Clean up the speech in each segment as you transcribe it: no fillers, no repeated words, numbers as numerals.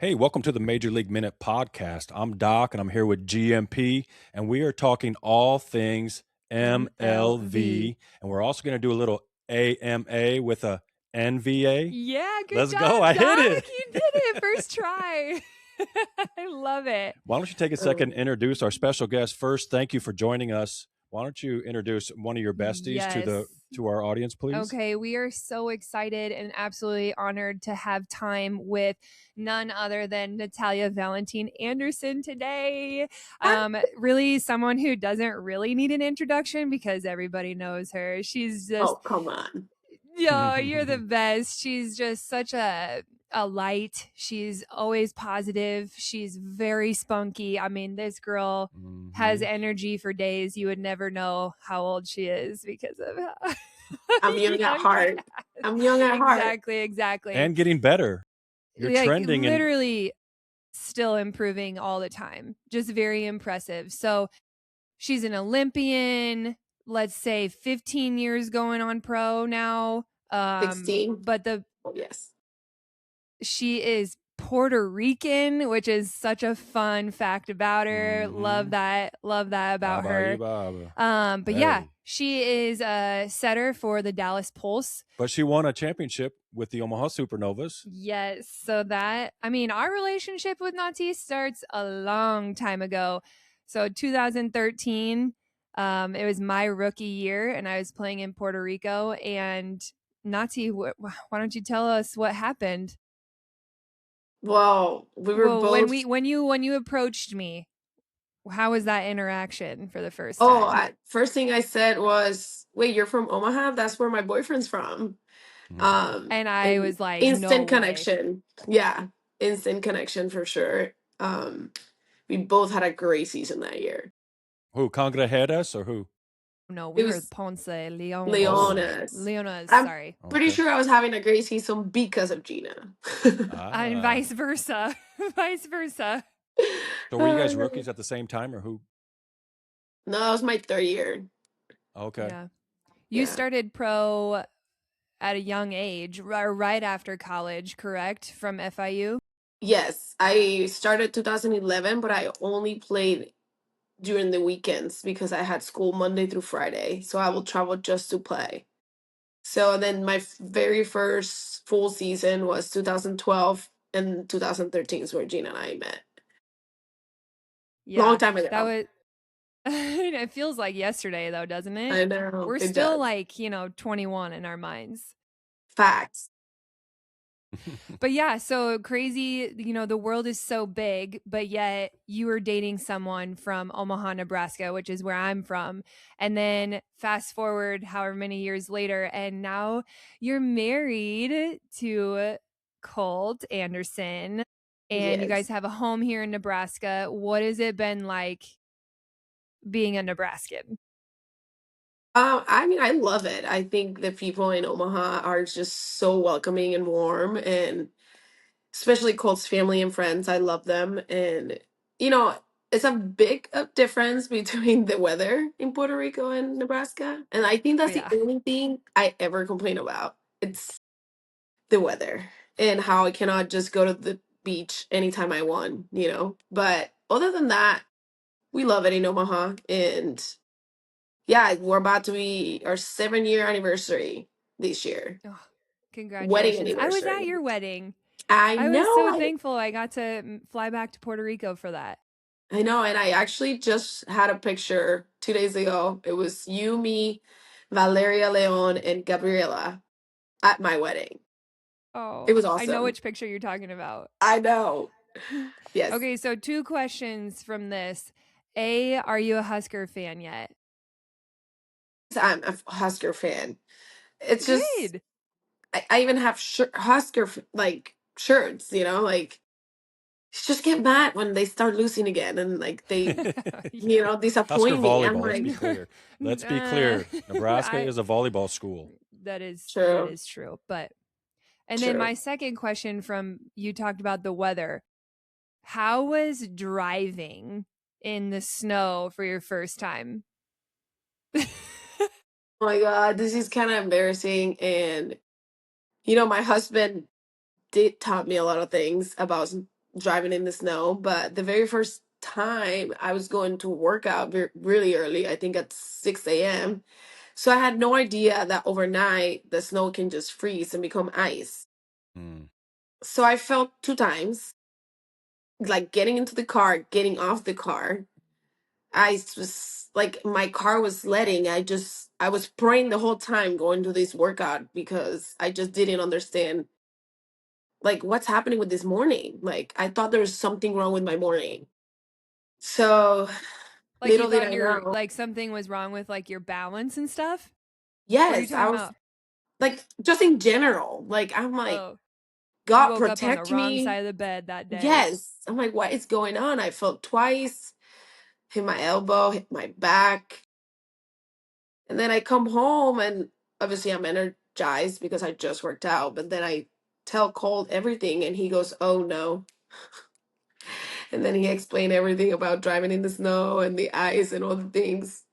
Hey, welcome to the Major League Minute podcast. I'm Doc and I'm here with GMP, and we are talking all things MLV. And we're also going to do a little AMA with a NVA. Yeah, good Let's job, go. I hit Doc. it. You did it. First try. I love it. Why don't you take a second and introduce our special guest first? Thank you for joining us. Why don't you introduce one of your besties to our audience, please? Okay, we are so excited and absolutely honored to have time with none other than Natalia Valentin Anderson today. Really someone who doesn't really need an introduction because everybody knows her. She's just come on. Yo, you're the best. She's just such a light. She's always positive. She's very spunky. I mean, this girl has energy for days. You would never know how old she is because of how I'm young at heart. I'm young at heart. Exactly. And getting better. You're trending. Literally still improving all the time. Just very impressive. So she's an Olympian, let's say 15 years going on pro now. 16. But yes. She is Puerto Rican, which is such a fun fact about her. Love that about her. But yeah, she is a setter for the Dallas Pulse. But she won a championship with the Omaha Supernovas. Yes. So our relationship with Nati starts a long time ago. So 2013, it was my rookie year and I was playing in Puerto Rico. And Nati, why don't you tell us what happened? Well, we were both when you approached me. How was that interaction for the first time? First thing I said was, "Wait, you're from Omaha? That's where my boyfriend's from." And I was like, instant no connection. Yeah, instant connection for sure. We both had a great season that year. Who, Congrejeras or who? No, we were Ponce, Leones. Sorry. Pretty sure I was having a great season because of Gina. And vice versa. So were you guys rookies at the same time or who? No, that was my third year. Okay. Yeah. You started pro at a young age, right after college, correct? From FIU? Yes, I started 2011, but I only played during the weekends because I had school Monday through Friday. So I will travel just to play. So then my very first full season was 2012 and 2013 is where Gina and I met. Yeah, long time ago. That was. It feels like yesterday, though, doesn't it? I know. We're still like 21 in our minds. Facts. But yeah, so crazy, the world is so big, but yet you were dating someone from Omaha, Nebraska, which is where I'm from. And then fast forward however many years later, and now you're married to Colt Anderson, and you guys have a home here in Nebraska. What has it been like being a Nebraskan? I love it. I think the people in Omaha are just so welcoming and warm, and especially Colt's family and friends. I love them. And, it's a big difference between the weather in Puerto Rico and Nebraska. And I think that's the only thing I ever complain about. It's the weather and how I cannot just go to the beach anytime I want, But other than that, we love it in Omaha. And yeah, we're about to be our 7-year anniversary this year. Oh, congratulations. Wedding anniversary. I was at your wedding. I know. I was so thankful I got to fly back to Puerto Rico for that. I know. And I actually just had a picture 2 days ago. It was you, me, Valeria Leon, and Gabriela at my wedding. Oh, it was awesome. I know which picture you're talking about. I know. Yes. Okay, so 2 questions from this. A, are you a Husker fan yet? I'm a Husker fan. It's Good. just I even have Husker shirts, just get mad when they start losing again and they disappoint me. I'm like, let's be clear. Nebraska is a volleyball school. That is true. That is true. And then my second question from you talked about the weather. How was driving in the snow for your first time? Oh my God, this is kind of embarrassing. And, my husband did taught me a lot of things about driving in the snow, but the very first time I was going to work out really early, I think at 6 a.m. So I had no idea that overnight the snow can just freeze and become ice. Mm. So I felt two times, like getting into the car, getting off the car. I was like, my car was letting. I was praying the whole time going to this workout because I just didn't understand like what's happening with this morning. Like I thought there was something wrong with my morning. So Like you little did thought I your know. like something was wrong with like your balance and stuff? What are you Yes, I talking was about? like just in general. Like I'm like, Oh, you God woke up on the protect wrong side me. of the bed that day. Yes. I'm like, what is going on? I felt twice, hit my elbow, hit my back. And then I come home and obviously I'm energized because I just worked out. But then I tell Cole everything and he goes, oh no. And then he explained everything about driving in the snow and the ice and all the things.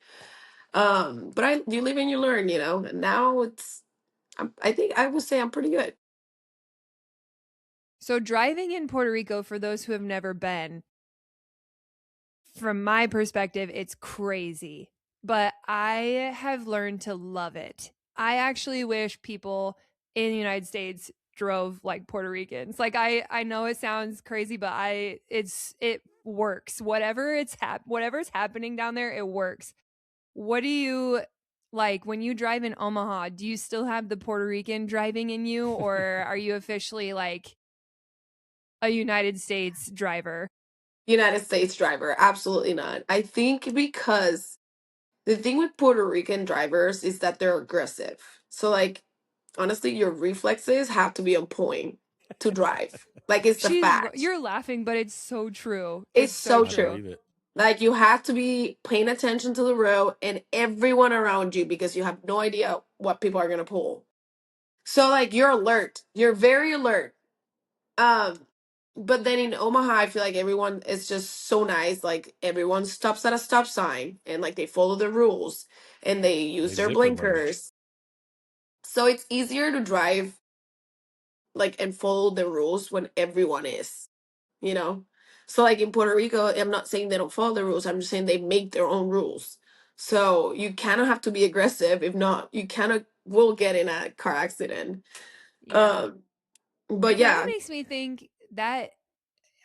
But you live and you learn, you know. And now I think I would say I'm pretty good. So driving in Puerto Rico, for those who have never been, from my perspective, it's crazy. But I have learned to love it. I actually wish people in the United States drove like Puerto Ricans. Like I know it sounds crazy, but it works. Whatever's happening down there, it works. What do you like when you drive in Omaha? Do you still have the Puerto Rican driving in you, or are you officially like a United States driver? United States driver, absolutely not. I think because the thing with Puerto Rican drivers is that they're aggressive. So like honestly, your reflexes have to be on point to drive. Like it's the fact. You're laughing, but it's so true. It's It's so so I true. true. believe it. Like you have to be paying attention to the road and everyone around you because you have no idea what people are gonna pull. So like you're alert. You're very alert. Um, but then in Omaha, I feel like everyone is just so nice. Like everyone stops at a stop sign and like they follow the rules and they They use their zipper merge. blinkers. So it's easier to drive like and follow the rules when everyone is, you know? So like in Puerto Rico, I'm not saying they don't follow the rules. I'm just saying they make their own rules. So you kind of have to be aggressive. If not, you kind of will get in a car accident. Yeah. Um, but It kind of yeah, makes me think that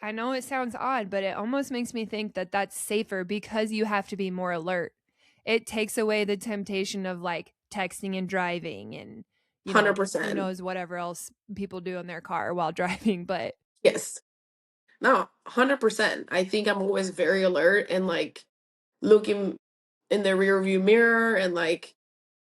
I know it sounds odd, but it almost makes me think that that's safer because you have to be more alert. It takes away the temptation of like texting and driving and, who 100%. knows whatever else people do in their car while driving. But Yes. No, 100%. I think I'm always very alert and like looking in the rear view mirror and like,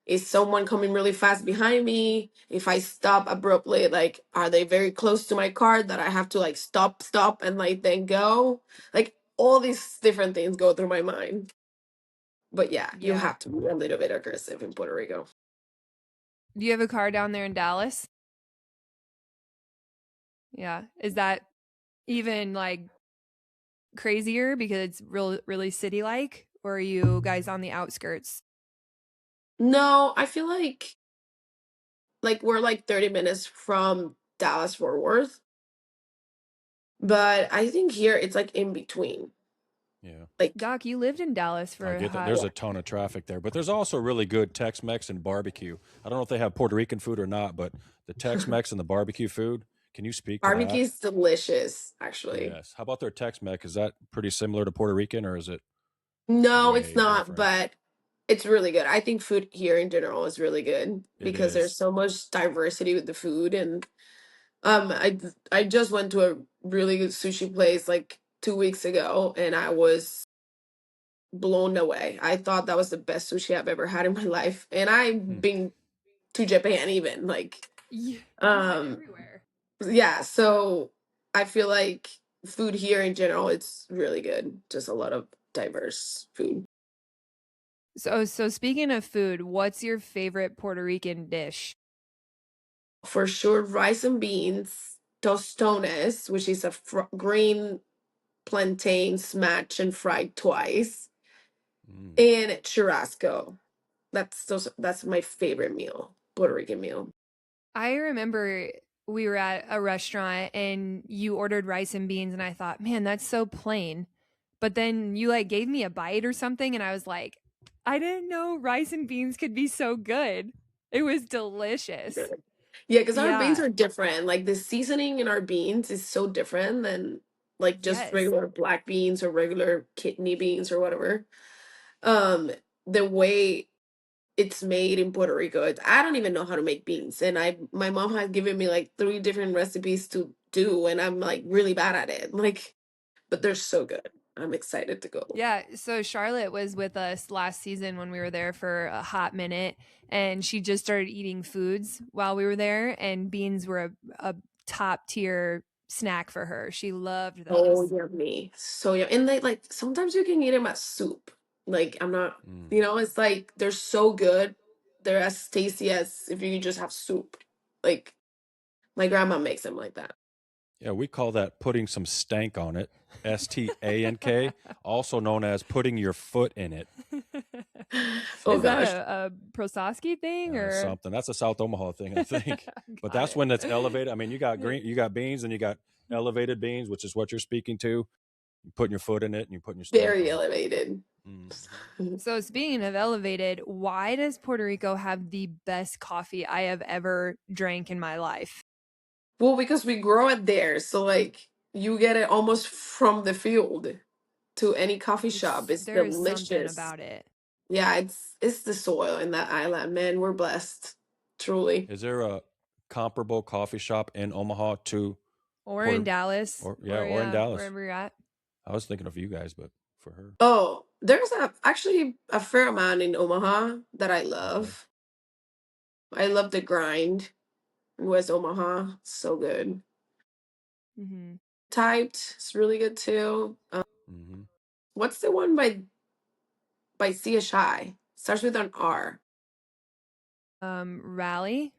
is someone coming really fast behind me? If I stop abruptly, like, are they very close to my car that I have to like stop, and like then go? Like, all these different things go through my mind. But yeah, you yeah. have to be a little bit aggressive in Puerto Rico. Do you have a car down there in Dallas? Yeah. Is that even like crazier because it's really city like? Or are you guys on the outskirts? No, I feel like we're like 30 minutes from Dallas Fort Worth, but I think here it's like in between. Yeah. Like, Doc, you lived in Dallas I for a get that. hot. There's a ton of traffic there, but there's also really good Tex-Mex and barbecue. I don't know if they have Puerto Rican food or not, but the Tex-Mex and the barbecue food, can you speak to barbecue that? is delicious, actually. Yes. How about their Tex-Mex? Is that pretty similar to Puerto Rican or is it No, it's way not, different? but it's really good. I think food here in general is really good It because there's is. so much diversity with the food. And I just went to a really good sushi place like 2 weeks ago and I was blown away. I thought that was the best sushi I've ever had in my life. And I've Hmm. been to Japan even like You've been um everywhere. yeah, so I feel like food here in general it's really good. Just a lot of diverse food. So speaking of food, what's your favorite Puerto Rican dish? For sure, rice and beans, tostones, which is a green plantain smashed and fried twice, Mm. and churrasco. That's my favorite meal, Puerto Rican meal. I remember we were at a restaurant and you ordered rice and beans, and I thought, man, that's so plain. But then you like gave me a bite or something, and I was like, I didn't know rice and beans could be so good. It was delicious. Good. Yeah, because our beans Yeah. are different. Like the seasoning in our beans is so different than like just Yes. regular black beans or regular kidney beans or whatever. Um, the way it's made in Puerto Rico, I don't even know how to make beans. And my mom has given me like three different recipes to do, and I'm like really bad at it. Like, but they're so good. I'm excited to go. Yeah, so Charlotte was with us last season when we were there for a hot minute, and she just started eating foods while we were there, and beans were a top tier snack for her. She loved Oh, those. yummy. So yeah, and they like sometimes you can eat them as soup. Like I'm not, Mm. it's like they're so good. They're as tasty as if you just have soup. Like my grandma makes them like that. Yeah, we call that putting some stank on it. STANK, also known as putting your foot in it. Oh Is that gosh. a Prososki thing or Something that's a South Omaha thing, I think. But Got that's it. when it's elevated. I mean, you got green, you got beans, and you got elevated beans, which is what you're speaking to. You're putting your foot in it, and you're putting your stank Very on it. elevated. So speaking of elevated, why does Puerto Rico have the best coffee I have ever drank in my life? Well, because we grow it there, so like you get it almost from the field to any coffee shop. It's There is something delicious. about it. Yeah, it's the soil in that island, man. We're blessed, truly. Is there a comparable coffee shop in Omaha to Or in Puerto, Dallas, or or or in yeah, Dallas? wherever you're at. I was thinking of you guys, but for her, Oh, there's actually a fair amount in Omaha that I okay. love. I love the grind in West Omaha. So good. Mm-hmm. Typed, it's really good too. Mm-hmm. What's the one by Sia Shy? Starts with an R. Rally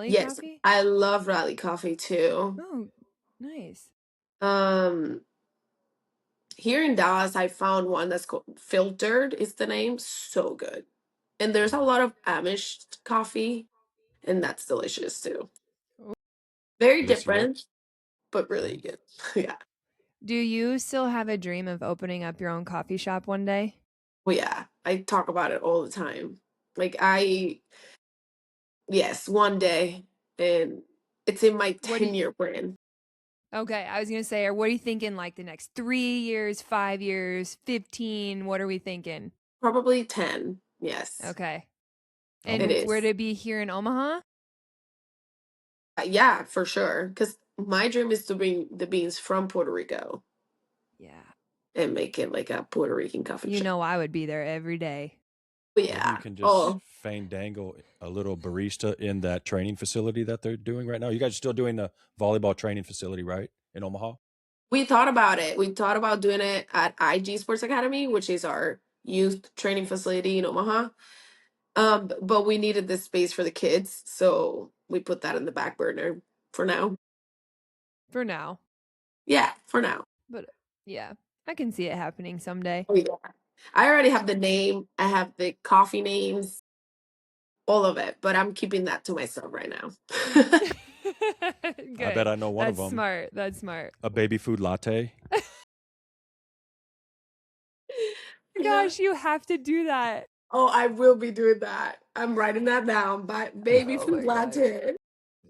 Yes, coffee. I love Rally Coffee too. Oh, nice. Um, Here in Dallas, I found one that's called Filtered. Is the name so good, and there's a lot of Amish coffee, and that's delicious too. Oh. Very Yes, you are. different, but really Mhm. good. Yeah. Do you still have a dream of opening up your own coffee shop one day? Well, yeah, I talk about it all the time. Like yes, one day, and it's in my What do you, 10-year plan. okay, I was gonna say, or what are you thinking? Like the next 3 years, 5 years, 15? What are we thinking? Probably 10. Yes, Okay, it and where is. to be here in Omaha? Yeah, for sure. Because my dream is to bring the beans from Puerto Rico Yeah, and make it like a Puerto Rican coffee you shop. know I would be there every day. But Maybe you yeah. can just Oh, dangle a little barista in that training facility that they're doing right now. You guys are still doing the volleyball training facility, right, in Omaha? we thought about it. We thought about doing it at IG Sports Academy, which is our youth training facility in Omaha. But we needed this space for the kids, so we put that in the back burner for now. For now. Yeah, for now. But yeah, I can see it happening someday. Oh, yeah. I already have the name. I have the coffee names, all of it, but I'm keeping that to myself right now. I bet Good. I know one of That's them. smart. That's smart. A baby food latte. Yeah. Gosh, you have to do that. Oh, I will be doing that. I'm writing that down. By baby Oh food my gosh. latte.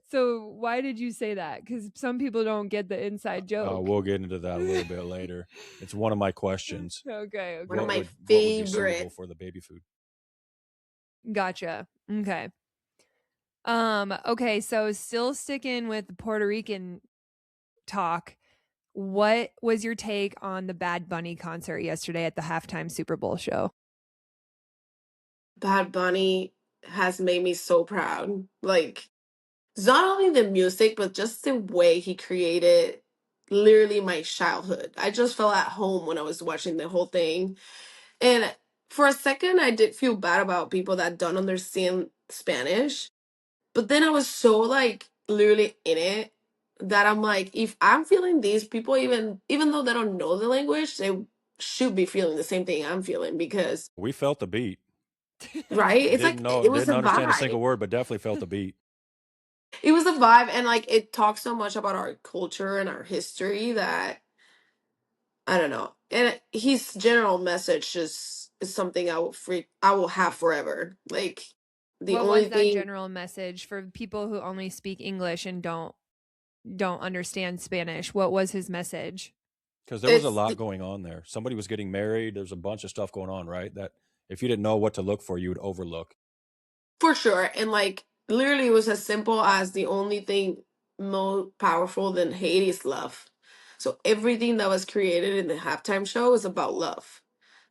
So why did you say that? Because some people don't get the inside joke. We'll get into that a little bit later. It's one of my questions. Okay, One of What okay. my would be suitable favorite. for the baby food? Gotcha. Okay. Okay, so still sticking with the Puerto Rican talk. What was your take on the Bad Bunny concert yesterday at the halftime Super Bowl show? Bad Bunny has made me so proud. Like, it's not only the music, but just the way he created literally my childhood. I just felt at home when I was watching the whole thing. And for a second, I did feel bad about people that don't understand Spanish. But then I was so like literally in it that I'm like, if I'm feeling these people, even though they don't know the language, they should be feeling the same thing I'm feeling because We felt the beat. right? It's like it was Didn't a understand a vibe. single word, but definitely felt the beat. It was a vibe, and like it talks so much about our culture and our history that I don't know. And his general message just is something I will have forever. Like the What only was that thing general message for people who only speak English and don't understand Spanish? What was his message? Because there was a it's lot going on there. Somebody was getting married. There's a bunch of stuff going on, right? That if you didn't know what to look for, you would overlook. for sure. And like literally it was as simple as the only thing more powerful than hate is love. So everything that was created in the halftime show is about love.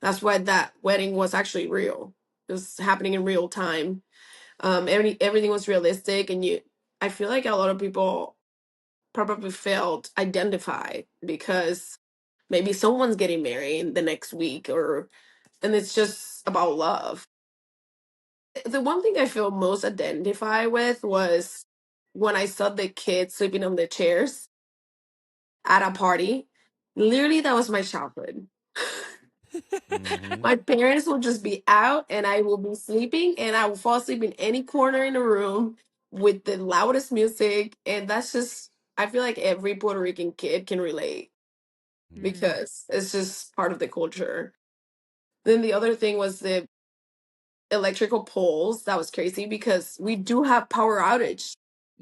That's why that wedding was actually real. It was happening in real time. Everything was realistic, and you. I feel like a lot of people probably felt identified because maybe someone's getting married the next week, or and it's just about love. The one thing I feel most identified with was when I saw the kids sleeping on the chairs at a party. Literally, that was my childhood. Hmm. My parents will just be out and I will be sleeping and I will fall asleep in any corner in the room with the loudest music. And that's just, I feel like every Puerto Rican kid can relate Mm-hmm. because it's just part of the culture. Then the other thing was the electrical poles. That was crazy because we do have power outage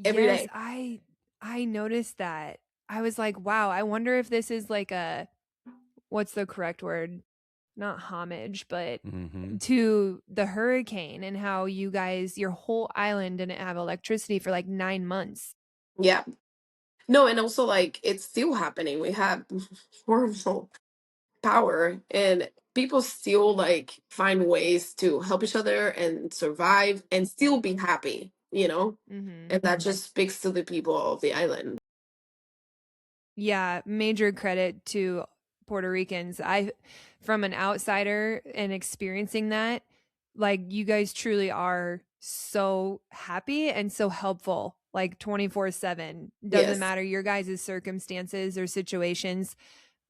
every Yes, day. I noticed that. I was like, wow, I wonder if this is like a what's the correct word? Not homage, but Hmm. to the hurricane and how you guys, your whole island didn't have electricity for like 9 months. Yeah. No, and also like it's still happening. We have horrible power and people still like find ways to help each other and survive and still be happy, you know? Mm-hmm. And that just speaks to the people of the island. Yeah, major credit to Puerto Ricans. From an outsider and experiencing that, like you guys truly are so happy and so helpful, like 24/7. Doesn't Yes. matter your guys' circumstances or situations,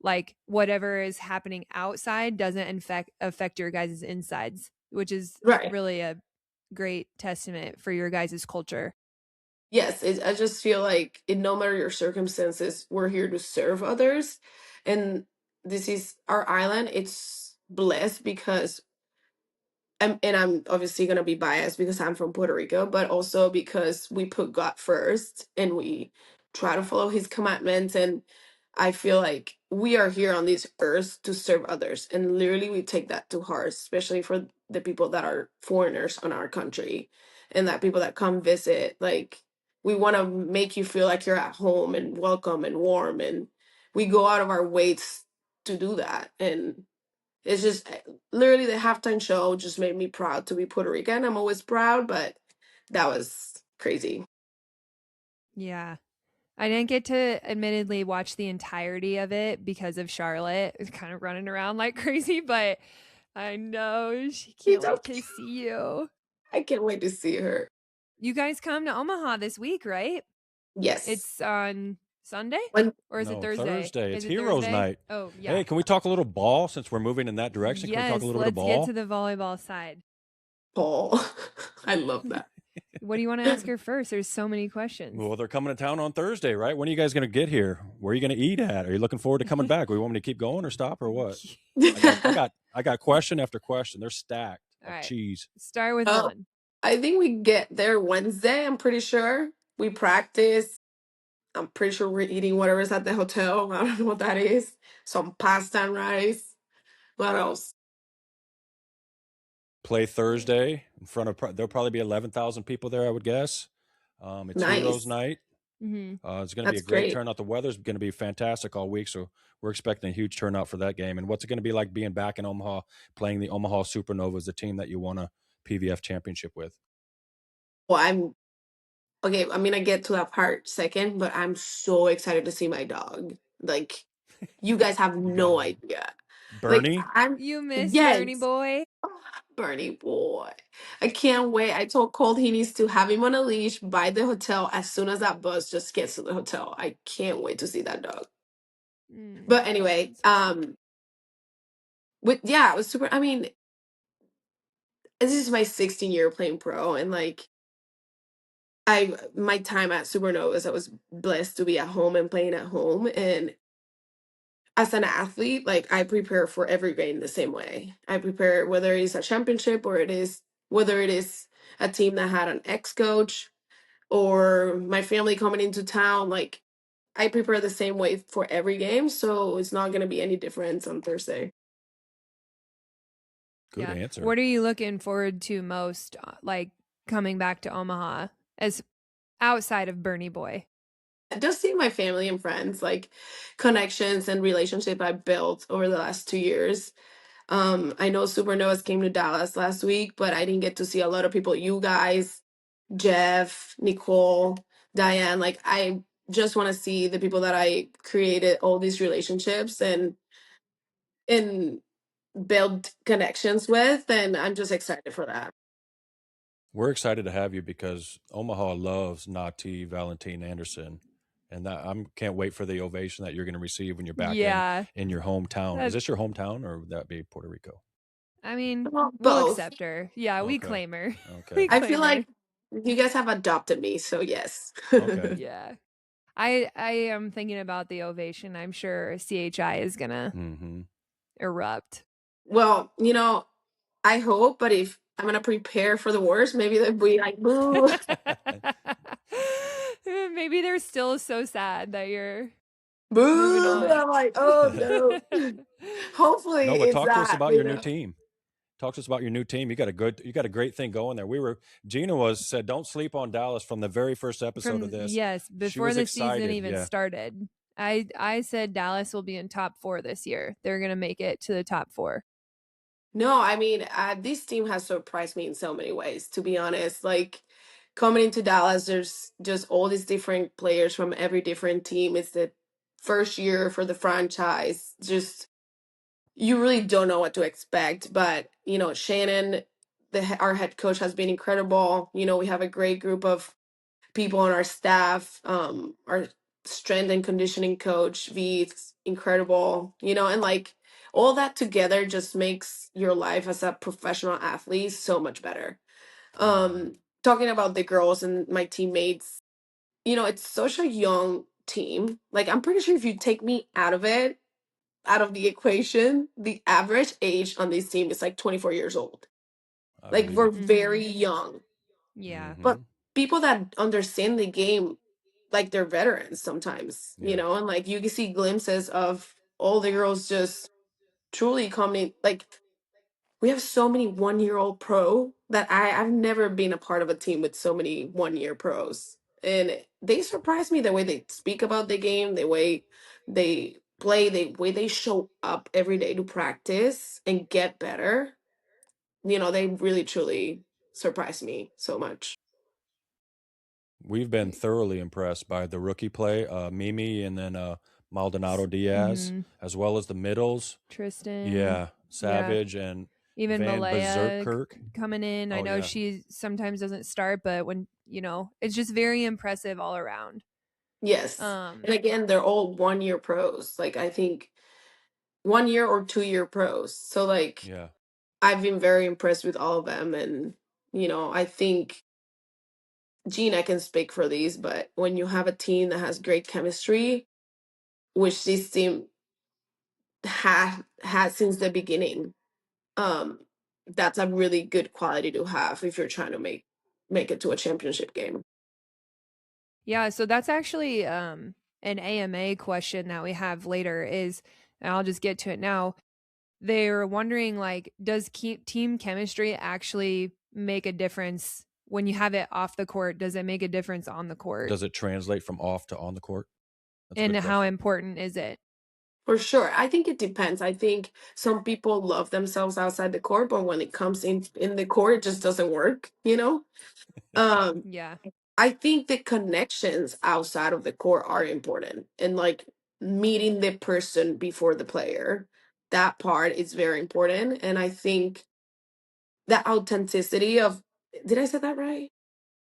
like whatever is happening outside doesn't affect your guys' insides, which is Right. really a great testament for your guys' culture. Yes, I just feel like no matter your circumstances, we're here to serve others. And this is our island. It's blessed because and I'm obviously going to be biased because I'm from Puerto Rico, but also because we put God first and we try to follow his commandments. And I feel like we are here on this earth to serve others. And literally, we take that to heart, especially for the people that are foreigners on our country and that people that come visit. Like, we want to make you feel like you're at home and welcome and warm. And we go out of our ways to do that. And it's just literally the halftime show just made me proud to be Puerto Rican. I'm always proud, but that was crazy. Yeah. I didn't get to admittedly watch the entirety of it because of Charlotte kind of running around like crazy, but I know she She's can't so wait cute. to see you. I can't wait to see her. You guys come to Omaha this week, right? Yes. It's on Sunday When or is it No, Thursday? Thursday. It's Is it Heroes Thursday? Night. Oh, yeah. Hey, can we talk a little ball since we're moving in that direction? Can we talk a Yes, little bit of let's get to ball? the volleyball side. Paul, I love that. What do you want to ask her first? There's so many questions. Well, they're coming to town on Thursday, right? When are you guys going to get here? Where are you going to eat at? Are you looking forward to coming back? We want me to keep going or stop or what? I got question after question. They're stacked All like right. cheese. Start with Oh, one. I think we get there Wednesday. I'm pretty sure we practice. I'm pretty sure we're eating whatever's at the hotel. I don't know what that is. Some pasta and rice. What else? Play Thursday in front of there'll probably be 11,000 people there, I would guess. It's Heroes Nice. Night. Mm-hmm. It's going to be a That's great great. turnout. The weather's going to be fantastic all week, so we're expecting a huge turnout for that game. And what's it going to be like being back in Omaha, playing the Omaha Supernovas, the team that you won a PVF championship with? Well, I'm okay. I'm gonna get to that part second, but I'm so excited to see my dog. Like, you guys have You got no idea. Like, Bernie. I'm You miss Bernie yes, boy? Bernie boy. I can't wait. I told Colt he needs to have him on a leash by the hotel as soon as that bus just gets to the hotel. I can't wait to see that dog. But anyway, That's so sweet. with yeah, it was super. I mean, this is my 16 year playing pro, and like my time at Supernovas, I was blessed to be at home and playing at home. And as an athlete, like I prepare for every game the same way. I prepare whether it's a championship or whether it is a team that had an ex-coach or my family coming into town. Like I prepare the same way for every game, so it's not going to be any difference on Thursday. Good answer. What are you looking forward to most, like coming back to Omaha, as outside of Bernie Boy? Just seeing my family and friends, like connections and relationship I built over the last 2 years. I know Supernovas came to Dallas last week, but I didn't get to see a lot of people. You guys, Jeff, Nicole, Diane. Like I just want to see the people that I created all these relationships and build connections with, and I'm just excited for that. We're excited to have you because Omaha loves Nati Valentin Anderson, and that I can't wait for the ovation that you're going to receive when you're back in your hometown. Is this your hometown, or would that be Puerto Rico? I mean, Well, we'll both. accept her. Yeah, we Okay. claim her. Okay. We I claim feel her. like you guys have adopted me, so yes. Okay. Yeah. I am thinking about the ovation. I'm sure CHI is gonna Mm-hmm. erupt. Well, I hope, but if I'm gonna prepare for the worst, maybe they'll be like, boo. Maybe they're still so sad that you're moving Boo. on. I'm like, oh no. Hopefully No, but it's talk to us that, about your new team. Talk to us about your new team. You got a great thing going there. Gina said, don't sleep on Dallas from the very first episode of this. Yes, She before was the excited. season even started. I said Dallas will be in top 4 this year. They're gonna make it to the top 4. No, I mean, this team has surprised me in so many ways, to be honest. Like, coming into Dallas, there's just all these different players from every different team. It's the first year for the franchise. Just, you really don't know what to expect. But, Shannon, our head coach, has been incredible. We have a great group of people on our staff. Our strength and conditioning coach, V, is incredible, and like all that together just makes your life as a professional athlete so much better. Talking about the girls and my teammates, it's such a young team. Like, I'm pretty sure if you take me out of the equation, the average age on this team is like 24 years old. Like, we're very young. Yeah. But people that understand the game, like they're veterans sometimes, and like you can see glimpses of all the girls just truly coming. Like, we have so many 1-year-old pro that I've never been a part of a team with so many 1-year pros. And they surprise me the way they speak about the game, the way they play, the way they show up every day to practice and get better. They really truly surprise me so much. We've been thoroughly impressed by the rookie play, Mimi, and then Maldonado Diaz, as well as the middles. Tristan. Yeah, Savage and even Van Malaya Berserkirk coming in. I know she sometimes doesn't start, but when it's just very impressive all around. Yes. And again, they're all 1-year pros. Like, I think 1 year or 2-year pros. So like, I've been very impressed with all of them. And, I think Gina can speak for these, but when you have a team that has great chemistry, which this team had since the beginning, that's a really good quality to have if you're trying to make it to a championship game. Yeah, so that's actually an AMA question that we have later is, and I'll just get to it now. They're wondering, like, does team chemistry actually make a difference when you have it off the court? Does it make a difference on the court? Does it translate from off to on the court? And how important is it? For sure. I think it depends. I think some people love themselves outside the court, but when it comes in the court, it just doesn't work, Yeah. I think the connections outside of the court are important, and like meeting the person before the player. That part is very important. And I think the authenticity of, did I say that right?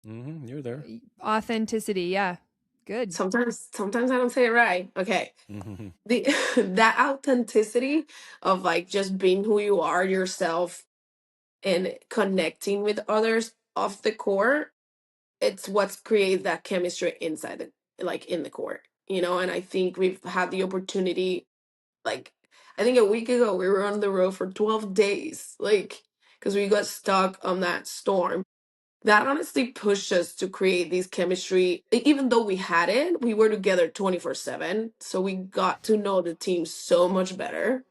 You're there. Authenticity. Yeah. Good. Sometimes I don't say it right. Okay. That authenticity of like just being who you are yourself and connecting with others off the court it's what's created that chemistry inside the, like in the court, you know. And I think we've had the opportunity, like, I think a week ago we were on the road for 12 days, like, because we got stuck on that storm. That honestly pushed us to create this chemistry. Even though we had it, we were together 24/7. So we got to know the team so much better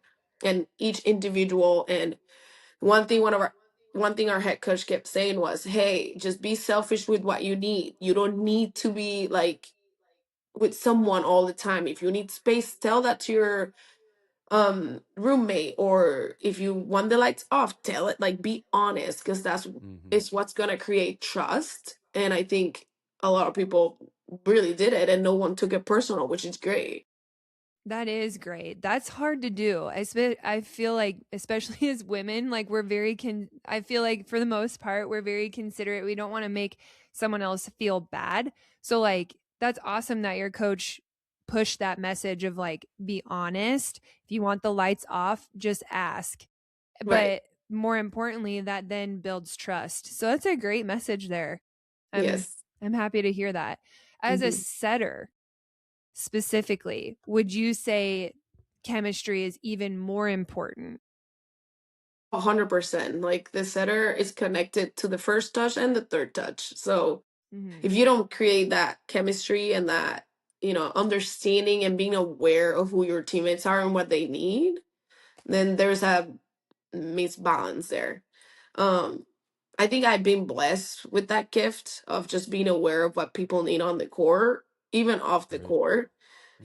and each individual. And one thing our head coach kept saying was, hey, just be selfish with what you need. You don't need to be like with someone all the time. If you need space, tell that to your roommate, or if you want the lights off, tell it, like, be honest, because that's is what's going to create trust. And I think a lot of people really did it and no one took it personal, which is great. That is great. That's hard to do. I feel like, especially as women, like we're very I feel like for the most part, we're very considerate. We don't want to make someone else feel bad. So like, that's awesome that your coach pushed that message of like, be honest. If you want the lights off, just ask. Right. But more importantly, that then builds trust. So that's a great message there. Yes. I'm happy to hear that. As a Mhm. setter, specifically, would you say chemistry is even more important? 100%. Like, the setter is connected to the first touch and the third touch. So Mm-hmm. if you don't create that chemistry and that, you know, understanding and being aware of who your teammates are and what they need, then there's a misbalance there. Um, I think I've been blessed with that gift of just being aware of what people need on the court, even off the Great. court.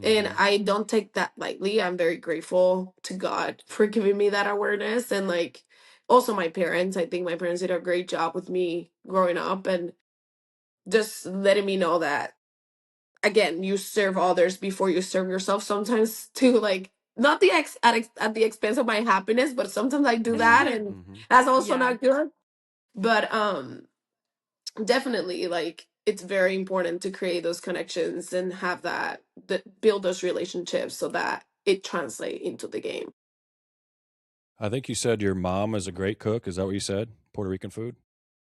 And Mhm. I don't take that lightly. I'm very grateful to God for giving me that awareness. And like, also my parents, I think my parents did a great job with me growing up and just letting me know that, again, you serve others before you serve yourself sometimes too, like, not at the expense of my happiness, but sometimes I do that and Mhm. that's also Yeah. not good. But definitely, like, it's very important to create those connections and have that build those relationships so that it translates into the game. I think you said your mom is a great cook. Is that what you said? Puerto Rican food?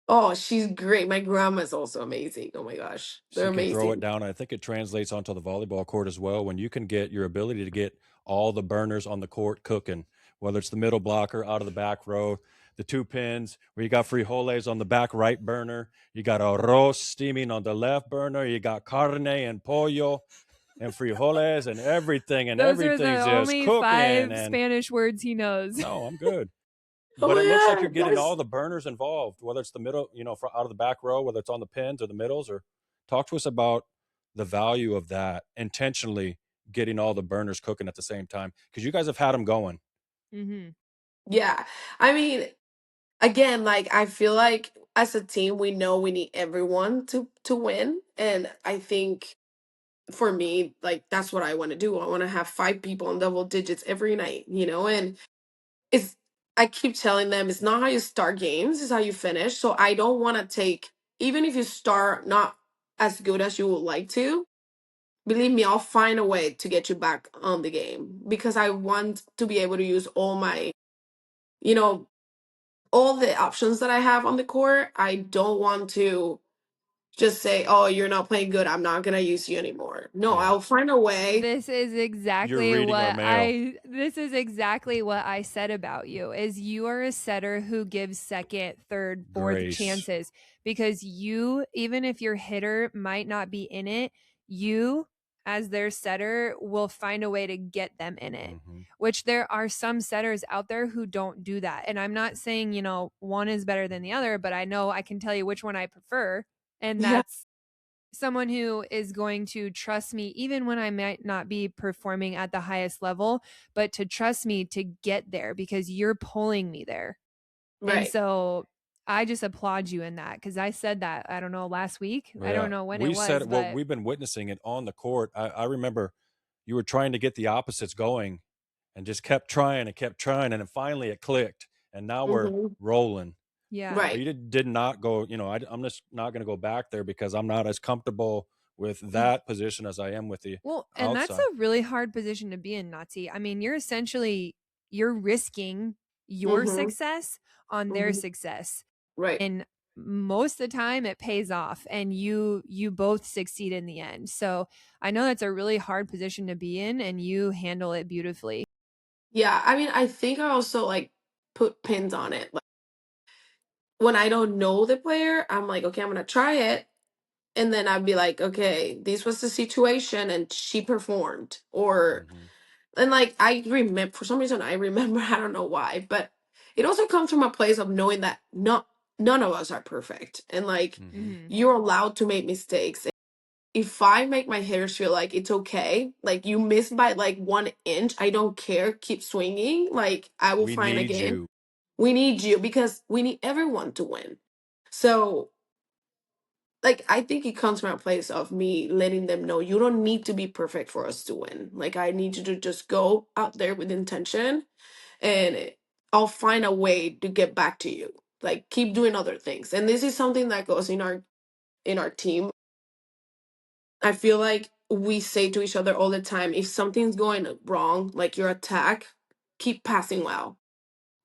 Oh, she's great. My grandma's also amazing. Oh my gosh, they're She can throw it amazing. down. I think it translates onto the volleyball court as well. When you can get your ability to get all the burners on the court cooking, whether it's the middle blocker out of the back row, the two pins, where you got frijoles on the back right burner, you got arroz steaming on the left burner, you got carne and pollo and frijoles and Those are the everything's just only cooking. 5 And Spanish words he knows. no, I'm good. Oh But my it looks like you're god, getting all that's the burners involved, whether it's the middle, out of the back row, whether it's on the pins or the middles, or talk to us about the value of that intentionally getting all the burners cooking at the same time because you guys have had them going. Mm-hmm. yeah. I mean, again, like, I feel like as a team we know we need everyone to win, and I think for me, like, that's what I want to do. I want to have 5 people in double digits every night, you know. And it's, I keep telling them, it's not how you start games, it's how you finish. So I don't want to take, even if you start not as good as you would like to, believe me, I'll find a way to get you back on the game, because I want to be able to use all my, you know, all the options that I have on the court. I don't want to just say, oh, you're not playing good, I'm not going to use you anymore. No, Yeah. I'll find a way. You're reading our mail. This is exactly what I said about you is you are a setter who gives second, third, fourth Grace. chances because you, even if your hitter might not be in it, you as their setter will find a way to get them in it. Hmm. Which there are some setters out there who don't do that. And I'm not saying, one is better than the other, but I know I can tell you which one I prefer. And Yeah, that's someone who is going to trust me even when I might not be performing at the highest level, but to trust me to get there because you're pulling me there. And right. so I just applaud you in that because I said that, I don't know, last week. I Yeah. don't know when it We was, said, well, but we've been witnessing it on the court. I remember you were trying to get the opposites going and just kept trying and kept trying. And then finally it clicked. And now we're Hmm. rolling. yeah. But Right. you did not go, I'm just not going to go back there because I'm not as comfortable with that position as I am with the Well, and that's outside. a really hard position to be in, Nazi. I mean, you're risking your Hmm. success on their Hmm. success. Right. And most of the time it pays off and you both succeed in the end. So I know that's a really hard position to be in and you handle it beautifully. Yeah, I mean, I think I also like put pins on it. Like when I don't know the player, I'm like, okay, I'm gonna try it. And then I'd be like, okay, this was the situation and she performed. Or Mhm. and like I remember for some reason I remember, I don't know why, but it also comes from a place of knowing that none of us are perfect. And like Mhm. Mm-hmm. you're allowed to make mistakes. If I make my hitters feel like it's okay, like you missed by like 1 inch, I don't care, keep swinging, like I will We find need again. you. We need you because we need everyone to win. So like I think it comes from a place of me letting them know you don't need to be perfect for us to win. Like I need you to just go out there with intention and I'll find a way to get back to you. Like keep doing other things. And this is something that goes in our team. I feel like we say to each other all the time, if something's going wrong, like your attack, keep passing well.